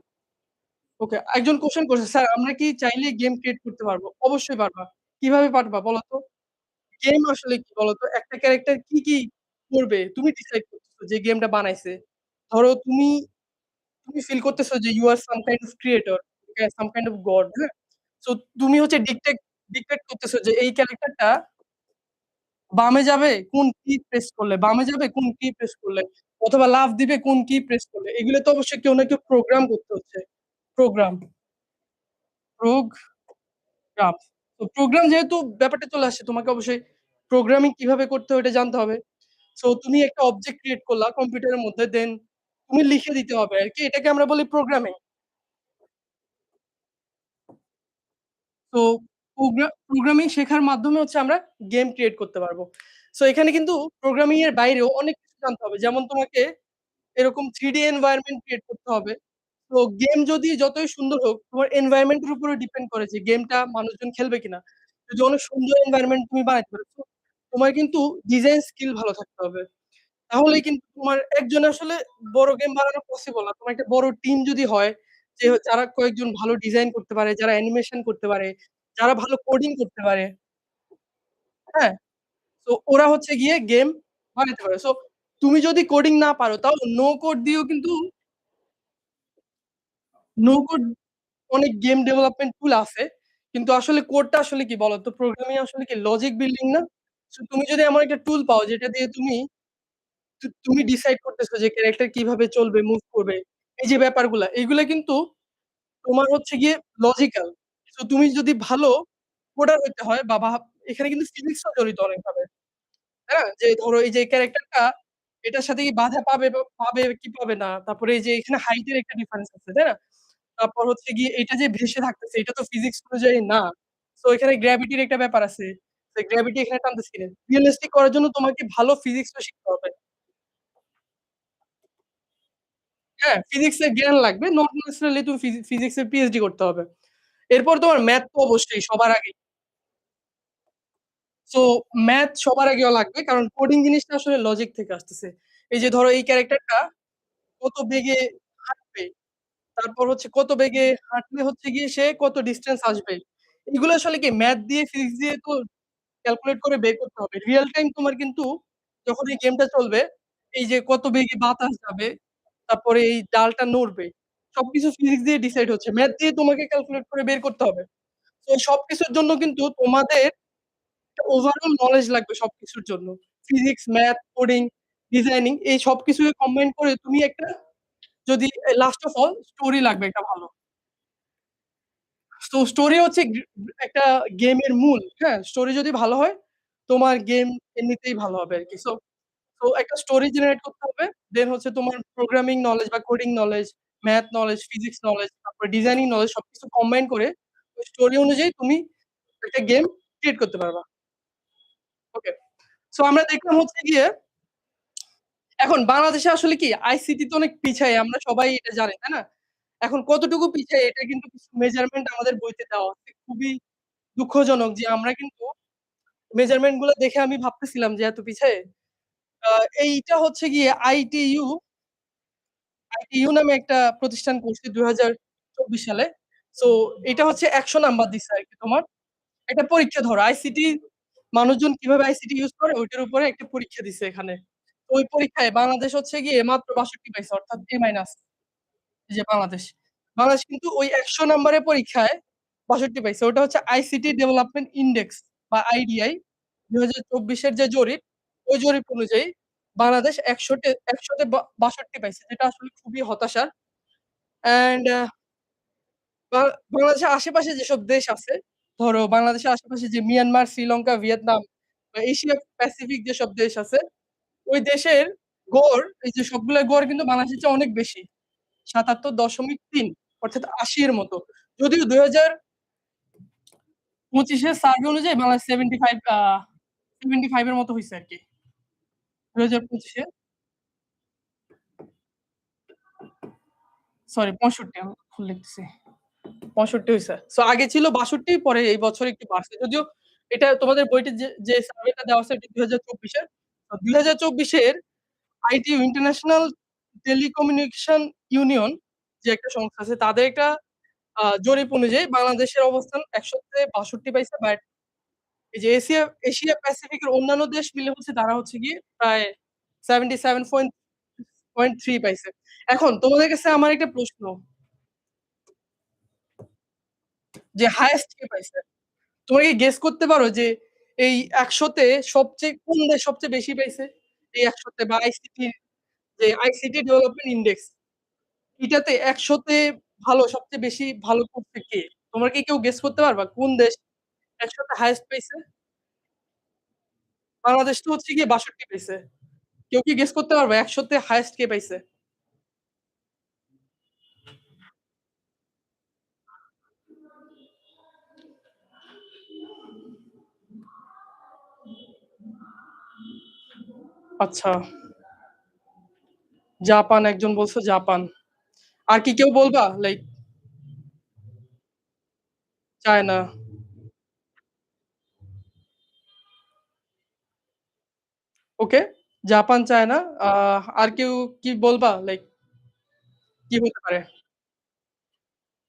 ওকে। একজন কোয়েশ্চেন করছে, "স্যার আমরা কি চাইলে গেম ক্রিয়েট করতে পারবো?" অবশ্যই পারবা। কিভাবে পারবা বলো তো? গেম আসলে কি বলতো? একটা ক্যারেক্টার কি করবে তুমি ডিসাইড করতেছো যে গেমটা বানাইছে। ধরো তুমি ফিল করতেছো যে you are some kind of creator, some kind of god, হ্যাঁ? সো তুমি হচ্ছে ডিক্টেট করতেছো যে এই ক্যারেক্টারটা বামে যাবে কোন কি প্রেস করলে, বামে যাবে কোন কি প্রেস করলে, অথবা লাফ দিবে কোন কি প্রেস করলে। এগুলো তো অবশ্যই কেউ না কেউ প্রোগ্রাম করতে হচ্ছে। Programme, programme. তো প্রোগ্রাম যেহেতু ব্যাপারটা চলে আসছে তোমাকে অবশ্যই প্রোগ্রামিং কিভাবে করতে হয় এটা জানতে হবে। সো তুমি একটা অবজেক্ট ক্রিয়েট করলা কম্পিউটারের মধ্যে দেন তুমি লিখে দিতে হবে আরকি। এটাকে আমরা বলি প্রোগ্রামিং। তো প্রোগ্রামিং শেখার মাধ্যমে হচ্ছে আমরা গেম ক্রিয়েট করতে পারবো। সো এখানে কিন্তু প্রোগ্রামিং এর বাইরেও অনেক কিছু জানতে হবে। যেমন তোমাকে এরকম 3D এনভায়রনমেন্ট ক্রিয়েট করতে হবে। তো গেম যদি যতই সুন্দর হোক, তোমার এনভায়রনমেন্ট এর উপরে ডিপেন্ড করে যে গেমটা মানুষজন খেলবে কিনা। যদি অনেক সুন্দর এনভায়রনমেন্ট তুমি বানাইতে পারো, তো তোমার কিন্তু ডিজাইন স্কিল ভালো থাকতে হবে। তাহলেই কিন্তু তোমার একজনে আসলে বড় গেম বানানো পসিবল না। তোমার একটা বড় টিম যদি হয়, যে যারা কয়েকজন ভালো ডিজাইন করতে পারে, যারা অ্যানিমেশন করতে পারে, যারা ভালো কোডিং করতে পারে, হ্যাঁ? তো ওরা হচ্ছে গিয়ে গেম বানাইতে পারে। সো তুমি যদি কোডিং না পারো তাও নো কোড দিয়েও কিন্তু নো কোড অনেক গেম ডেভেলপমেন্ট টুল আছে। কিন্তু আসলে কোডটা আসলে কি বলতো? প্রোগ্রামিং আসলে কি লজিক বিল্ডিং না? সো তুমি যদি এমন একটা টুল পাও যেটা দিয়ে তুমি ডিসাইড করতেছো যে ক্যারেক্টার কিভাবে চলবে, মুভ করবে। এই যে ব্যাপারগুলা, এগুলা কিন্তু তোমার হচ্ছে গিয়ে লজিক্যাল। সো তুমি যদি ভালো কোডার হইতে হয় বা এখানে কিন্তু ফিজিক্সও জড়িত অনেকভাবে। হ্যাঁ? যে ধরো এই যে ক্যারেক্টারটা এটার সাথে কি বাধা পাবে কি পাবে না। তারপরে এই যে এখানে হাইট এর একটা ডিফারেন্স আছে, তাই না? তারপর হচ্ছে গিয়ে এটা যে ভেসে থাকতেছে এটা তো ফিজিক্স অনুযায়ী না। সো এখানে গ্র্যাভিটির একটা ব্যাপার আছে। তো গ্র্যাভিটি এখানে টানতেছে কিনা। রিয়ালিস্টিক করার জন্য তোমাকে ভালো ফিজিক্সও শিখতে হবে। হ্যাঁ, ফিজিক্স এর জ্ঞান লাগবে। নট নেসেসারিলি তুমি ফিজিক্স এর পিএইচডি করতে হবে। এরপর তোমার ম্যাথ তো অবশ্যই সবার আগে। সো ম্যাথ সবার আগেও লাগবে। কারণ কোডিং জিনিসটা আসলে লজিক থেকে আসতেছে। এই যে ধরো এই ক্যারেক্টারটা কত বেগে হাঁটবে, তারপর হচ্ছে কত বেগে হাঁটলে হচ্ছে গিয়ে সে কত ডিসট্যান্স আসবে। এগুলো আসলে কি ম্যাথ দিয়ে ফিজিক্স দিয়ে তো ক্যালকুলেট করে বের করতে হবে। রিয়াল টাইম তোমার কিন্তু যখন এই গেমটা চলবে, এই যে কত বেগে বাতাস যাবে, তারপরে এই ডালটা নড়বে। সবকিছু ফিজিক্স দিয়ে ডিসাইড হচ্ছে। ম্যাথ দিয়ে তোমাকে ক্যালকুলেট করে বের করতে হবে। তো সবকিছুর জন্য কিন্তু তোমাদের একটা ওভারঅল নলেজ লাগবে সবকিছুর জন্য। ফিজিক্স, ম্যাথ, কোডিং, ডিজাইনিং এই সবকিছুকে কম্বাইন করে তুমি একটা যদি লাস্ট অফ অল স্টোরি লাগবে একটা ভালো। তো স্টোরি হচ্ছে একটা গেমের মূল। হ্যাঁ? স্টোরি যদি ভালো হয়, তোমার গেম এমনিতেই ভালো হবে আরকি। সো একটা স্টোরি জেনারেট করতে হবে। দেন হচ্ছে তোমার প্রোগ্রামিং নলেজ বা coding knowledge, math knowledge, physics knowledge, তারপরে ডিজাইনিং নলেজ সবকিছু কম্বাইন করে ওই স্টোরি অনুযায়ী তুমি একটা গেম ক্রিয়েট করতে পারবা। ওকে। সো আমরা দেখলাম হচ্ছে গিয়ে এখন বাংলাদেশে আসলে কি আইসিটি তে অনেক পিছায় আমরা সবাই এটা জানি, তাই না? এখন কতটুকু পিছায় এটা কিন্তু কিছু মেজারমেন্ট আমাদের বইতে দেওয়া আছে। খুবই দুঃখজনক যে আমরা কিন্তু মেজারমেন্ট গুলা দেখে আমি ভাবতেছিলাম যে এত পিছায়। আ এইটা হচ্ছে গিয়ে আইটিইউ নামে একটা প্রতিষ্ঠান করছে ২০২৪ সালে। সো এটা হচ্ছে ১০০ নাম্বার দিছে আরকি তোমার। একটা পরীক্ষা ধরো আইসিটি মানুষজন কিভাবে আইসিটি ইউজ করে ওইটার উপরে একটা পরীক্ষা দিছে এখানে। ওই পরীক্ষায় বাংলাদেশ হচ্ছে গিয়ে মাত্র 62 পাইছে অর্থাৎ A মাইনাস এই যে বাংলাদেশ। বাংলাদেশ কিন্তু ওই ১০০ নাম্বারের পরীক্ষায় ৬২ পাইছে। ওটা হচ্ছে আইসিটি ডেভেলপমেন্ট ইনডেক্স বা আইডিআই ২০২৪ এর যে জরিপ, ওই জরিপ অনুযায়ী বাংলাদেশ ১০০ তে ৬২ পাইছে। যেটা আসলে খুবই হতাশার। অ্যান্ড বা বাংলাদেশের আশেপাশে যেসব দেশ আছে, ধরো বাংলাদেশের আশেপাশে যে মিয়ানমার, শ্রীলঙ্কা, ভিয়েতনাম বা এশিয়া প্যাসিফিক যেসব দেশ আছে, ওই দেশের গড় এই যে সবগুলা গড় কিন্তু বাংলাদেশের চেয়ে অনেক বেশি। ৭৭.৩ অর্থাৎ ৮০ এর মতো। যদিও ২০২৫ এর সার্ভে অনুযায়ী বাংলাদেশ ৭৫ এর মতো হইছে আরকি। ২০২৫ এ সরি ৬৫ আমি ভুল লিখতেছি। ৬৫ হইছে। সো আগে ছিল ৬২ পরে এই বছর একটু বাড়ছে। যদিও এটা তোমাদের বইতে যে সার্ভেটা দেওয়া আছে এটা ২০২৪ এর। ২০২৪ এর আইটিইউ ইন্টারন্যাশনাল টেলিকমিউনিকেশন ইউনিয়ন যে একটা সংস্থা আছে তাদের একটা জরিপ অনুযায়ী বাংলাদেশের অবস্থান ১০০ তে ৬২ পাইছে। বাট এই যে এশিয়া প্যাসিফিক এর অন্যান্য দেশ মিলে হচ্ছে তারা হচ্ছে গিয়ে প্রায় 77.3 পাইছে। এখন তোমাদের কাছে আমার একটা প্রশ্ন যে হাইয়েস্ট কে পাইছে? তোমরা কি গেস করতে পারো যে এই ১০০ তে সবচেয়ে কোন দেশ সবচেয়ে বেশি পাইছে? এই ১০০ তে বা আইসিটি ডেভেলপমেন্ট ইনডেক্স এটাতে ১০০ তে সবচেয়ে বেশি ভালো করছে কে? তোমরা কি কেউ গেস করতে পারবা? কোন দেশ ১০০ তে হাইয়েস্ট পাইছে? বাংলাদেশ তো হচ্ছে গিয়ে ৬২ পাইছে। কেউ কি গেস করতে পারবা ১০০ তে হাইয়েস্ট কে পাইছে? আচ্ছা, জাপান একজন বলছে জাপান। আর কি কেউ বলবা? Like China. Okay. Japan, China. আর কেউ কি বলবা? লাইক কি হতে পারে?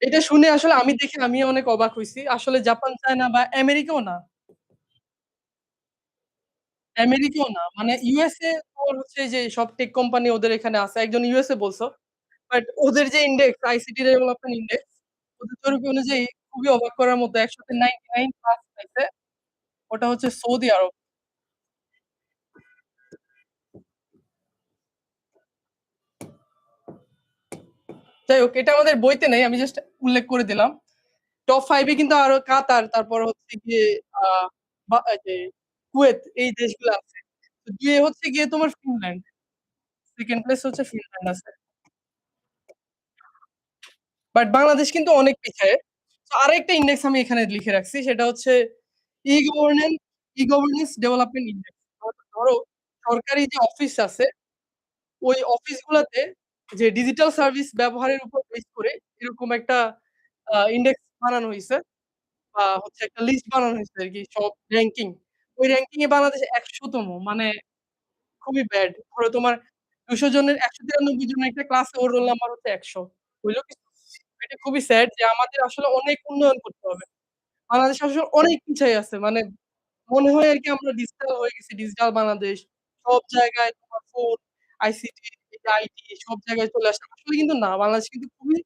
এটা শুনে আসলে আমি দেখে আমিও অনেক অবাক হইছি। আসলে জাপান, চায়না বা আমেরিকাও না। আমেরিকাও না। মানে ইউএসএ তোর হচ্ছে যে সব টেক কোম্পানি ওদের এখানে আছে। একজন ইউএসএ বলছো। বাট ওদের যে ইনডেক্স আইসিটি ডেভেলপমেন্ট ইনডেক্স ওদের জরিপ অনুযায়ী খুবই অবাক করার মতো ১০০ তে 99 প্লাস পাইছে। ওটা হচ্ছে সৌদি আরব। যাই হোক এটা আমাদের বইতে নেই। আমি জাস্ট উল্লেখ করে দিলাম। টপ 5 এ কিন্তু আরো কাতার, তারপর হচ্ছে গিয়ে আ বা এই যে কুয়েত এই দেশগুলো আছে। তো ২ এ হচ্ছে গিয়ে তোমার ফিনল্যান্ড। 2nd প্লেস হচ্ছে ফিনল্যান্ড আছে। বাট বাংলাদেশ কিন্তু অনেক পিছায়ে। তো আরেকটা ইনডেক্স আমি এখানে লিখে রাখছি সেটা হচ্ছে ই-গভর্নেন্স ই-গভর্নেন্স ডেভেলপমেন্ট ইনডেক্স। ধরো সরকারি যে অফিস আছে, ওই অফিসগুলাতে যে ডিজিটাল সার্ভিস ব্যবহারের উপর বেস করে এরকম একটা ইনডেক্স বানানো হইছে। হচ্ছে একটা লিস্ট বানানো হইছে আরকি সব র‍্যাংকিং। ওই র‍্যাংকিং এ বাংলাদেশ ১০০ তম। মানে খুবই ব্যাড। ধরো তোমার ২০০ জনের ১৯৩ জনের একটা ক্লাসে ওর রোল নাম্বার হচ্ছে ১০০। হইলো কিছু? এটা খুবই স্যাড যে আমাদের আসলে অনেক উন্নয়ন করতে হবে। বাংলাদেশ আসলে অনেক পিছায় আছে। মানে মনে হয় আরকি আমরা ডিজিটাল হয়ে গেছি, ডিজিটাল বাংলাদেশ। সব জায়গায় তোমার ফোন, আইসিটি, এই যে আইটি সব জায়গায় চলে আসছে। আসলে কিন্তু না, বাংলাদেশ কিন্তু খুবই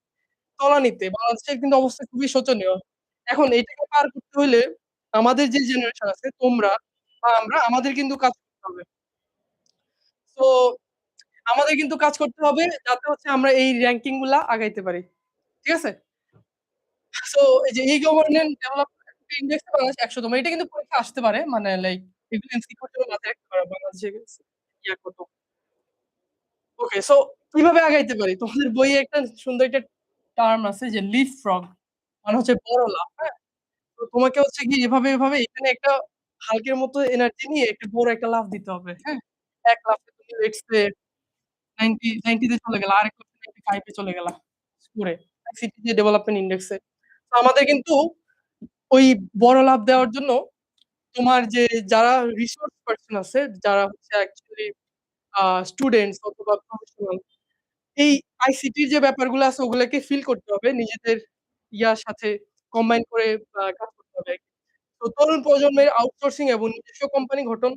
তলানিতে। বাংলাদেশের কিন্তু অবস্থা খুবই শোচনীয়। এখন এটাকে পার করতে হইলে আমাদের যে জেনারেশন আছে তোমরা বা আমরা আমাদের কিন্তু কাজ করতে হবে। সো আমাদের কিন্তু কাজ করতে হবে যাতে হচ্ছে আমরা এই র‍্যাংকিং গুলা আগাইতে পারি। ঠিক আছে? সো এই যে ই-গভর্নেন্স ডেভেলপমেন্ট ইনডেক্স এ বাংলাদেশ ১০০ তম। এটা কিন্তু পরীক্ষায় আসতে পারে। মানে লাইক এগুলো এমসিকিউ এর জন্য মাথায় রাখতে পারো বাংলাদেশে কত। ওকে সো কিভাবে আগাইতে পারি? তোমাদের বইয়ে একটা সুন্দর একটা টার্ম আছে যে লিপ ফ্রগ মানে হচ্ছে বড় লাফ, হ্যাঁ? তো তোমাকে হচ্ছে গিয়ে এভাবে এখানে একটা হাল্কের মতো এনার্জি নিয়ে একটা বড় একটা লাফ দিতে হবে, হ্যাঁ? এক লাফে তুমি লেটস সে 90 তে চলে গেলা। আরেক লাফে 95 এ চলে গেলা স্কোরে। আইসিটি যে ডেভেলপমেন্ট ইনডেক্স এ। তো আমাদের কিন্তু ওই বড় লাফ দেওয়ার জন্য তোমার যে যারা রিসোর্স পারসন আছে, যারা হচ্ছে অ্যাকচুয়ালি আ স্টুডেন্টস অথবা প্রফেশনাল এই আইসিটির যে ব্যাপারগুলো আছে ওগুলাকে ফিল করতে হবে। নিজেদের ইয়ার সাথে কম্বাইন করে কাজ করতে হবে। তো তো তরুণ প্রজন্মের আউটসোর্সিং এবং নিজস্ব কোম্পানি গঠন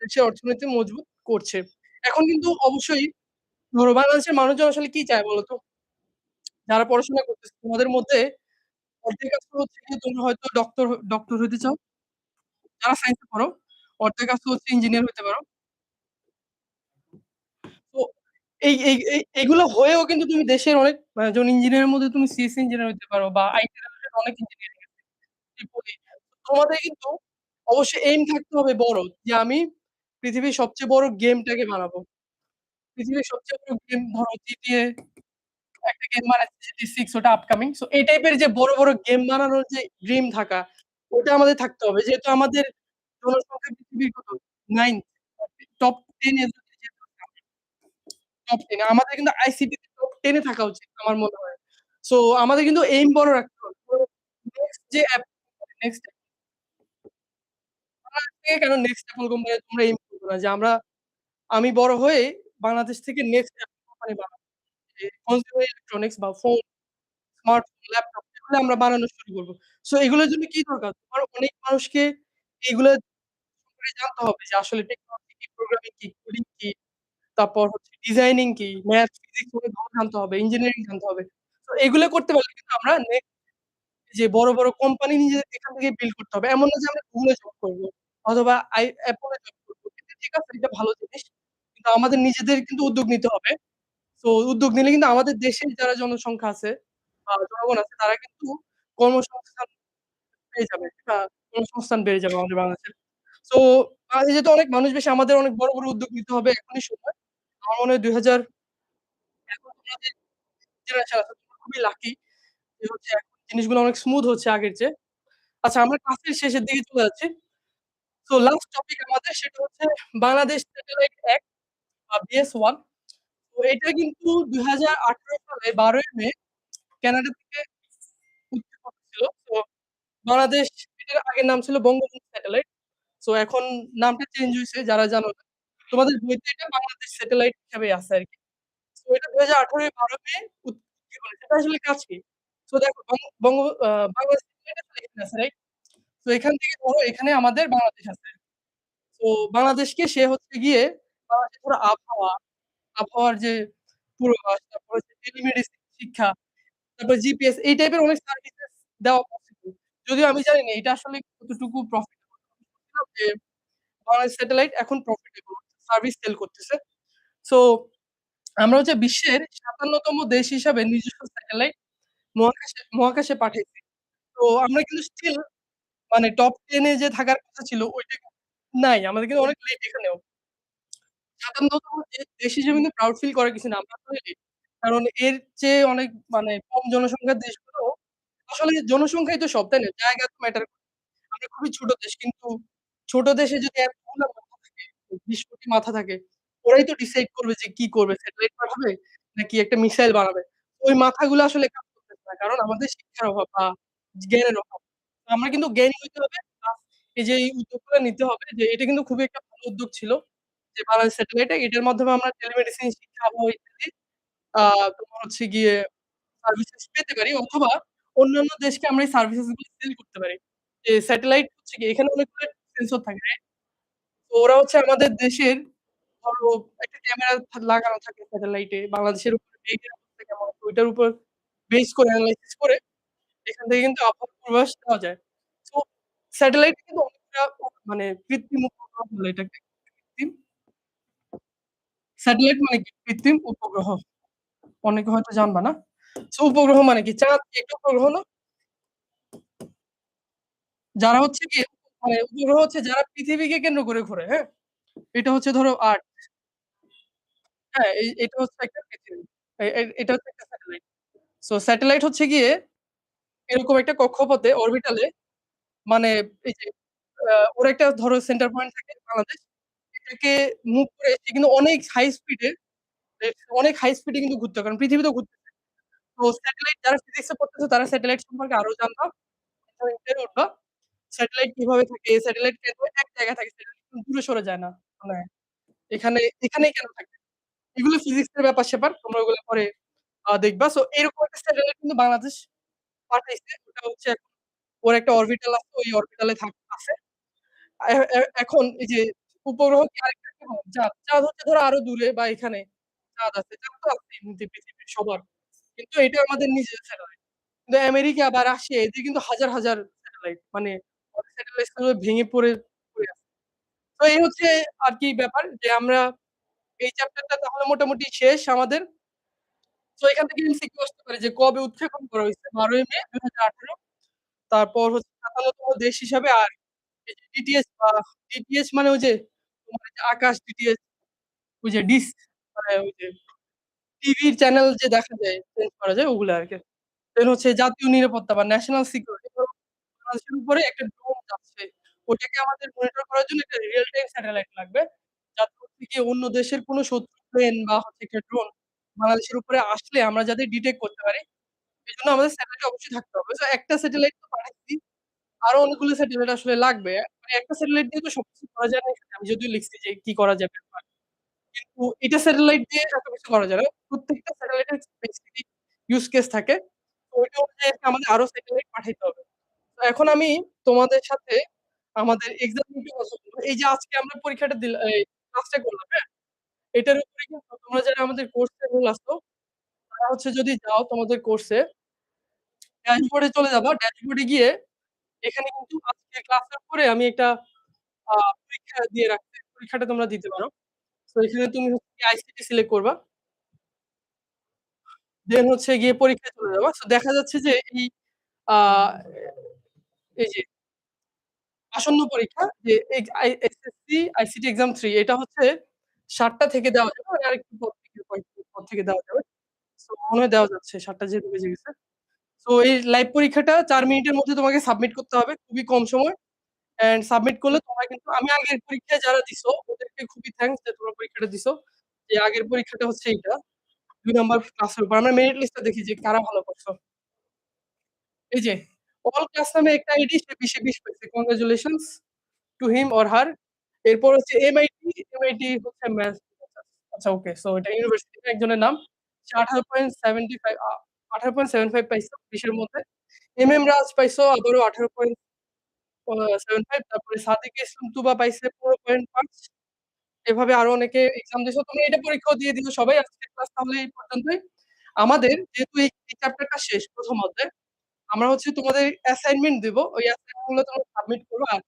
দেশের অর্থনীতি মজবুত করছে। এখন কিন্তু অবশ্যই ধরো বাংলাদেশের মানুষজন আসলে কি চায় বলতো? যারা পড়াশোনা করতেছে তোমাদের মধ্যে অর্ধেক আছে হচ্ছে গিয়ে তোমরা হয়তো ডক্টর হইতে চাও। যারা সায়েন্সে পড়ো, অর্ধেক আছে হচ্ছে ইঞ্জিনিয়ার হইতে পারো। তো এগুলো হয়েও কিন্তু তুমি দেশের অনেক যেমন ইঞ্জিনিয়ারের মধ্যে তুমি সিএসসি ইঞ্জিনিয়ার হইতে পারো বা আইটি রিলেটেড অনেক ইঞ্জিনিয়ারিং আছে। ট্রিপলি তোমাদের কিন্তু অবশ্যই এইম থাকতে হবে বড় যে আমি পৃথিবীর সবচেয়ে বড় গেমটাকে বানাবো। পৃথিবীর সবচেয়ে বড় গেম ধরো GTA একটা গেম বানাচ্ছে GTA 6 ওটা আপকামিং। সো এই টাইপের যে বড় গেম বানানোর যে ড্রিম থাকা, ওটা আমাদের থাকতে হবে। যেহেতু আমাদের জনসংখ্যা পৃথিবীর কত? 9 টপ 10 এ যদি যেহেতু টপ 10 এ আমাদের কিন্তু আইসিটি তে টপ 10 এ থাকা উচিত আমার মনে হয়। সো আমাদের কিন্তু এইম বড় রাখতে হবে। তো নেক্সট যে অ্যাপ নেক্সট বাংলাদেশ থেকে কেন নেক্সট অ্যাপল কোম্পানি তোমরা এইম করবে না যে আমি বড় হয়ে বাংলাদেশ থেকে নেক্সট অ্যাপল কোম্পানি বানাবো। যে কনজিউমার ইলেকট্রনিক্স বা ফোন, স্মার্টফোন, ল্যাপটপ এগুলো আমরা বানানো শুরু করব। সো এগুলোর জন্য কি দরকার? তোমার অনেক মানুষকে এগুলা সম্পর্কে জানতে হবে যে আসলে টেকনোলজি কি, প্রোগ্রামিং কি, কোডিং কি, তারপর হচ্ছে ডিজাইনিং কি, ম্যাথ, ফিজিক্স অনেক ভালো জানতে হবে, ইঞ্জিনিয়ারিং জানতে হবে। তো এগুলো করতে পারলে কিন্তু আমরা যে বড় কোম্পানি নিজে এখান থেকে বিল্ড করতে হবে। এমন না যে আমরা Google এ জব করব অথবা Apple এ জব করব। কিন্তু ঠিক আছে এটা ভালো জিনিস। কিন্তু আমাদের নিজেদের কিন্তু উদ্যোগ নিতে হবে। তো উদ্যোগ নিলে কিন্তু আমাদের দেশের যারা জনসংখ্যা আছে বা জনগণ আছে তারা কিন্তু কর্মসংস্থান পেয়ে যাবে। কর্মসংস্থান বেড়ে যাবে আমাদের বাংলাদেশে। সো বাংলাদেশে তো অনেক মানুষ বেশি আমাদের অনেক বড় উদ্যোগ নিতে হবে এখনই সময়। আমার মনে হয় ২০০০ এখন তোমাদের জেনারেশন আছে তোমরা খুবই লাকি যে হচ্ছে এখন জিনিসগুলো অনেক স্মুথ হচ্ছে আগের চেয়ে। আচ্ছা আমরা ক্লাসের শেষের দিকে চলে যাচ্ছি। সো লাস্ট টপিক আমাদের সেটা হচ্ছে বাংলাদেশ স্যাটেলাইট অ্যাক্ট বা BS-1 তো এটা কিন্তু ২০১৮ সালে ১২ ই মে কানাডা থেকে উৎক্ষেপণ হচ্ছিল। তো বাংলাদেশ এটার আগের নাম ছিল বঙ্গবন্ধু স্যাটেলাইট। সো এখন নামটা চেঞ্জ হইছে যারা জানো না। তোমাদের বইতে এটা বাংলাদেশ স্যাটেলাইট হিসাবেই আছে আরকি। সো এটা ২০১৮ এর ১২ মে উৎক্ষেপণ হয়েছে। এটা আসলে কাজ কি? সো দেখো বঙ্গ আ বাংলাদেশ স্যাটেলাইট আসলে এখানে আছে রাইট? তো এখান থেকে ধরো এখানে আমাদের বাংলাদেশ আছে। তো বাংলাদেশকে সে হচ্ছে গিয়ে বাংলাদেশের ধরো আবহাওয়ার যে পূর্বাভাস, তারপর হচ্ছে টেলিমেডিসিন শিক্ষা, তারপর জিপিএস এই টাইপের অনেক সার্ভিসেস দেওয়া পসিবল। যদিও আমি জানি না এটা আসলে কতটুকু প্রফিটেবল। শুনছিলাম যে বাংলাদেশ স্যাটেলাইট এখন প্রফিটেবল সার্ভিস সেল করতেছে। সো আমরা হচ্ছে বিশ্বের ৫৭ তম দেশ হিসাবে নিজস্ব স্যাটেলাইট মহাকাশে পাঠাইছি। তো আমরা কিন্তু স্টিল মানে টপ 10 এ যে থাকার কথা ছিল ওইটা কিন্তু নাই। আমাদের কিন্তু অনেক লেট এখানেও। ৫৭তম দেশ হিসেবে কিন্তু প্রাউড ফিল করার কিছু না। আমরা আসলে লেট। কারণ এর চেয়ে অনেক মানে কম জনসংখ্যার দেশগুলো আসলে জনসংখ্যাই তো সব, তাই না? জায়গা তো ম্যাটার করে। আমরা খুবই ছোট দেশ। কিন্তু ছোট দেশে যদি এতগুলা মাথা থাকে, ২০ কোটি মাথা থাকে, ওরাই তো ডিসাইড করবে যে কি করবে? স্যাটেলাইট পাঠাবে নাকি একটা মিসাইল বানাবে? ওই মাথাগুলো আসলে কাজ করতেছে না। কারণ আমাদের শিক্ষার অভাব বা জ্ঞানের অভাব। তো আমরা কিন্তু জ্ঞানী হইতে হবে প্লাস এই যে এই উদ্যোগগুলো নিতে হবে যে এটা কিন্তু খুবই একটা ভালো উদ্যোগ ছিল। যে বাংলাদেশ স্যাটেলাইট এটার মাধ্যমে আমরা টেলিমেডিসিন শিক্ষা ইত্যাদি আ তোমার হচ্ছে গিয়ে সার্ভিসেস পেতে পারি অথবা অন্যান্য দেশকে আমরা এই সার্ভিসেস গুলো সেল করতে পারি। যে স্যাটেলাইট হচ্ছে কি এখানে অনেকগুলো সেন্সর থাকে, রাইট? তো ওরা হচ্ছে আমাদের দেশের ধরো একটা ক্যামেরা লাগানো থাকে স্যাটেলাইটে। বাংলাদেশের উপরে মেঘের অবস্থা কেমন আছে ওইটার উপর বেস করে এনালাইসিস করে এখান থেকে কিন্তু আবহাওয়ার পূর্বাভাস দেওয়া যায়। সো স্যাটেলাইট কিন্তু অনেকটা মানে কৃত্রিম উপগ্রহ বলে এটাকে। কৃত্রিম স্যাটেলাইট মানে কি? কৃত্রিম উপগ্রহ। অনেকে হয়তো জানবা না। সো উপগ্রহ মানে কি? চাঁদ কি একটা উপগ্রহ না? যারা হচ্ছে গিয়ে মানে উপগ্রহ হচ্ছে যারা পৃথিবীকে কেন্দ্র করে ঘোরে, হ্যাঁ? এটা হচ্ছে ধরো আর্থ, হ্যাঁ? এটা হচ্ছে একটা পৃথিবী। এটা হচ্ছে একটা স্যাটেলাইট। সো স্যাটেলাইট হচ্ছে গিয়ে এরকম একটা কক্ষপথে অরবিটাল এ মানে এই যে ওর একটা ধরো সেন্টার পয়েন্ট থাকে বাংলাদেশ। এটাকে মুভ করে সে কিন্তু অনেক হাই স্পিডে কিন্তু ঘুরতে পারে। কারণ পৃথিবী তো ঘুরতেছে। তো স্যাটেলাইট যারা ফিজিক্স এ পড়তেছে তারা স্যাটেলাইট সম্পর্কে আরো জানবা। ইন্টারনেটে উঠবা। স্যাটেলাইট কিভাবে থাকে? স্যাটেলাইট কেন এক জায়গায় থাকে? স্যাটেলাইট কিন্তু দূরে সরে যায় না। মানে এখানেই কেন থাকে? এগুলো ফিজিক্স এর ব্যাপার-স্যাপার। তোমরা ওগুলো পরে দেখবা। সো এরকম একটা স্যাটেলাইট কিন্তু বাংলাদেশ পাঠাইছে। ওটা হচ্ছে এখন ওর একটা অরবিটাল আছে। ওই অরবিটাল এ এ এ এখন এই যে উপগ্রহ কি আরেকটা কি চাঁদ। চাঁদ হচ্ছে ধরো আরো দূরে বা এখানে চাঁদ আছে। চাঁদ তো আছেই এমনিতে পৃথিবীর সবার। কিন্তু এটা আমাদের নিজের স্যাটেলাইট। কিন্তু আমেরিকা বা রাশিয়া এদের কিন্তু হাজার, হাজার স্যাটেলাইট। মানে ওদের স্যাটেলাইট গুলো ভেঙে পড়ে আছে। তো এই হচ্ছে আরকি ব্যাপার যে আমরা এই চ্যাপ্টারটা তাহলে মোটামুটি শেষ আমাদের। সো এখান থেকে এমসিকিউ আসতে পারে যে কবে উৎক্ষেপণ করা হইছে? ১২ই মে ২০১৮। তারপর হচ্ছে ৫৭তম দেশ হিসাবে আর এই যে ডিটিএইচ মানে ওই যে তোমার এই যে আকাশ ডিটিএইচ ওই যে ডিশ মানে ওই যে টিভির চ্যানেল যে দেখা যায় চেঞ্জ করা যায় ওগুলা আরকি। দেন হচ্ছে জাতীয় নিরাপত্তা বা ন্যাশনাল সিকিউরিটি ধরো বাংলাদেশের উপরে একটা ড্রোন যাচ্ছে। ওটাকে আমাদের মনিটর করার জন্য একটা রিয়াল টাইম স্যাটেলাইট লাগবে। যাতে হচ্ছে গিয়ে অন্য দেশের কোনো শত্রু প্লেন বা হচ্ছে একটা ড্রোন বাংলাদেশের উপরে আসলে আমরা যাতে ডিটেক্ট করতে পারি। এজন্য আমাদের স্যাটেলাইট অবশ্যই থাকতে হবে। সো একটা স্যাটেলাইট তো পাঠাচ্ছি। আরো অনেকগুলো স্যাটেলাইট আসলে লাগবে। মানে একটা স্যাটেলাইট দিয়ে তো সবকিছু করা যায় না এখানে। আমি যদিও লিখছি যে কি করা যাবে। কিন্তু এটা স্যাটেলাইট দিয়ে এত কিছু করা যায় না। প্রত্যেকটা স্যাটেলাইটের স্পেসিফিক ইউজ কেস থাকে। তো ওইটা অনুযায়ী আমাদের আরো স্যাটেলাইট পাঠাইতে হবে। তো এখন আমি তোমাদের সাথে আমাদের এক্সাম নিয়ে কথা বলব। এই যে আজকে আমরা পরীক্ষাটা এই ক্লাসটা করলাম, হ্যাঁ? এটার উপরে কিন্তু তোমরা যারা আমাদের কোর্সে এনরোল আছো, তারা হচ্ছে যদি যাও তোমাদের কোর্সে ড্যাশবোর্ডে চলে যাবা। ড্যাশবোর্ডে গিয়ে এখানে কিন্তু আজকে ক্লাসের পরে আমি একটা আ পরীক্ষা দিয়ে রাখছি। পরীক্ষাটা তোমরা দিতে পারো। তো এখানে তুমি হচ্ছে আইসিটি সিলেক্ট করবা। দেন হচ্ছে গিয়ে পরীক্ষায় চলে যাবা। সো দেখা যাচ্ছে যে এই আ এই যে আসন্ন পরীক্ষা যে এসএসসি আইসিটি এক্সাম 3 এটা হচ্ছে ৭ টা থেকে দেওয়া যাবে। মানে আরেকটু পর থেকে কয়েকদিন পর থেকে দেওয়া যাবে। সো মনে হয় দেওয়া যাচ্ছে ৭ টা যেহেতু বেজে গেছে। সো এই লাইভ পরীক্ষাটা ৪ মিনিটের মধ্যে তোমাকে সাবমিট করতে হবে। খুবই কম সময়। অ্যান্ড সাবমিট করলে তোমরা কিন্তু আমি আগের পরীক্ষায় যারা দিছো ওদেরকে খুবই থ্যাংকস যে তোমরা পরীক্ষাটা দিছো। যে আগের পরীক্ষাটা হচ্ছে এইটা। ২ নাম্বার ক্লাসের উপর। আমরা মেরিট লিস্টটা দেখি যে কারা ভালো করছো। এই যে অল ক্লাস নামে একটা আইডি সে ২০ এ ২০ পাইছে। Congratulations to him or her. এরপর হচ্ছে এমআইটি হচ্ছে আচ্ছা ওকে। সো এটা ইউনিভার্সিটির একজনের নাম। সে 18.75 18.75 পাইছে ২০ এর মধ্যে। এমএম রাজ পাইছো আবারও 18.75 তারপরে সাদিক ইসলাম তুবা পাইছে ১৫.৫ এভাবে আরো অনেকে এক্সাম দিছো। তোমরা এটা পরীক্ষাও দিয়ে দিও সবাই। আজকের ক্লাস তাহলে এই পর্যন্তই। আমাদের যেহেতু এই চ্যাপ্টারটা শেষ ১ম অধ্যায়, আমরা হচ্ছে তোমাদের অ্যাসাইনমেন্ট দিব। ওই অ্যাসাইনমেন্ট গুলো তোমরা সাবমিট করবা। আর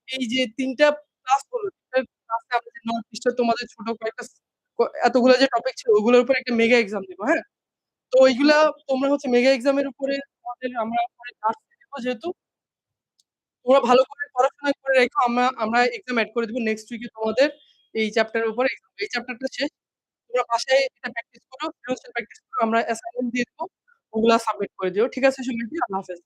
এই যে ৩ টা ক্লাস হলো, ৩ টা ক্লাসে আমরা যে ৯ পৃষ্ঠার তোমাদের ছোট কয়েকটা এতগুলো যে টপিক ছিল ওগুলোর উপর একটা মেগা এক্সাম দিব, হ্যাঁ? তো ওইগুলা তোমরা হচ্ছে মেগা এক্সামের উপরে তোমাদের আমরা পরে টাস্ক দিব যেহেতু তোমরা ভালো করে পড়াশোনা করে রেখো। আমরা এক্সাম এড করে দিব। নেক্সট উইকে তোমাদের এই চ্যাপ্টারের উপর এক্সাম। এই চ্যাপ্টারটা শেষ। তোমরা বাসায় এটা প্র্যাকটিস করো, ফ্রিল্যান্সিং প্র্যাকটিস করো। আমরা অ্যাসাইনমেন্ট দিয়ে দিব। ওগুলা সাবমিট করে দিও। ঠিক আছে সবাইকে? আল্লাহ হাফেজ।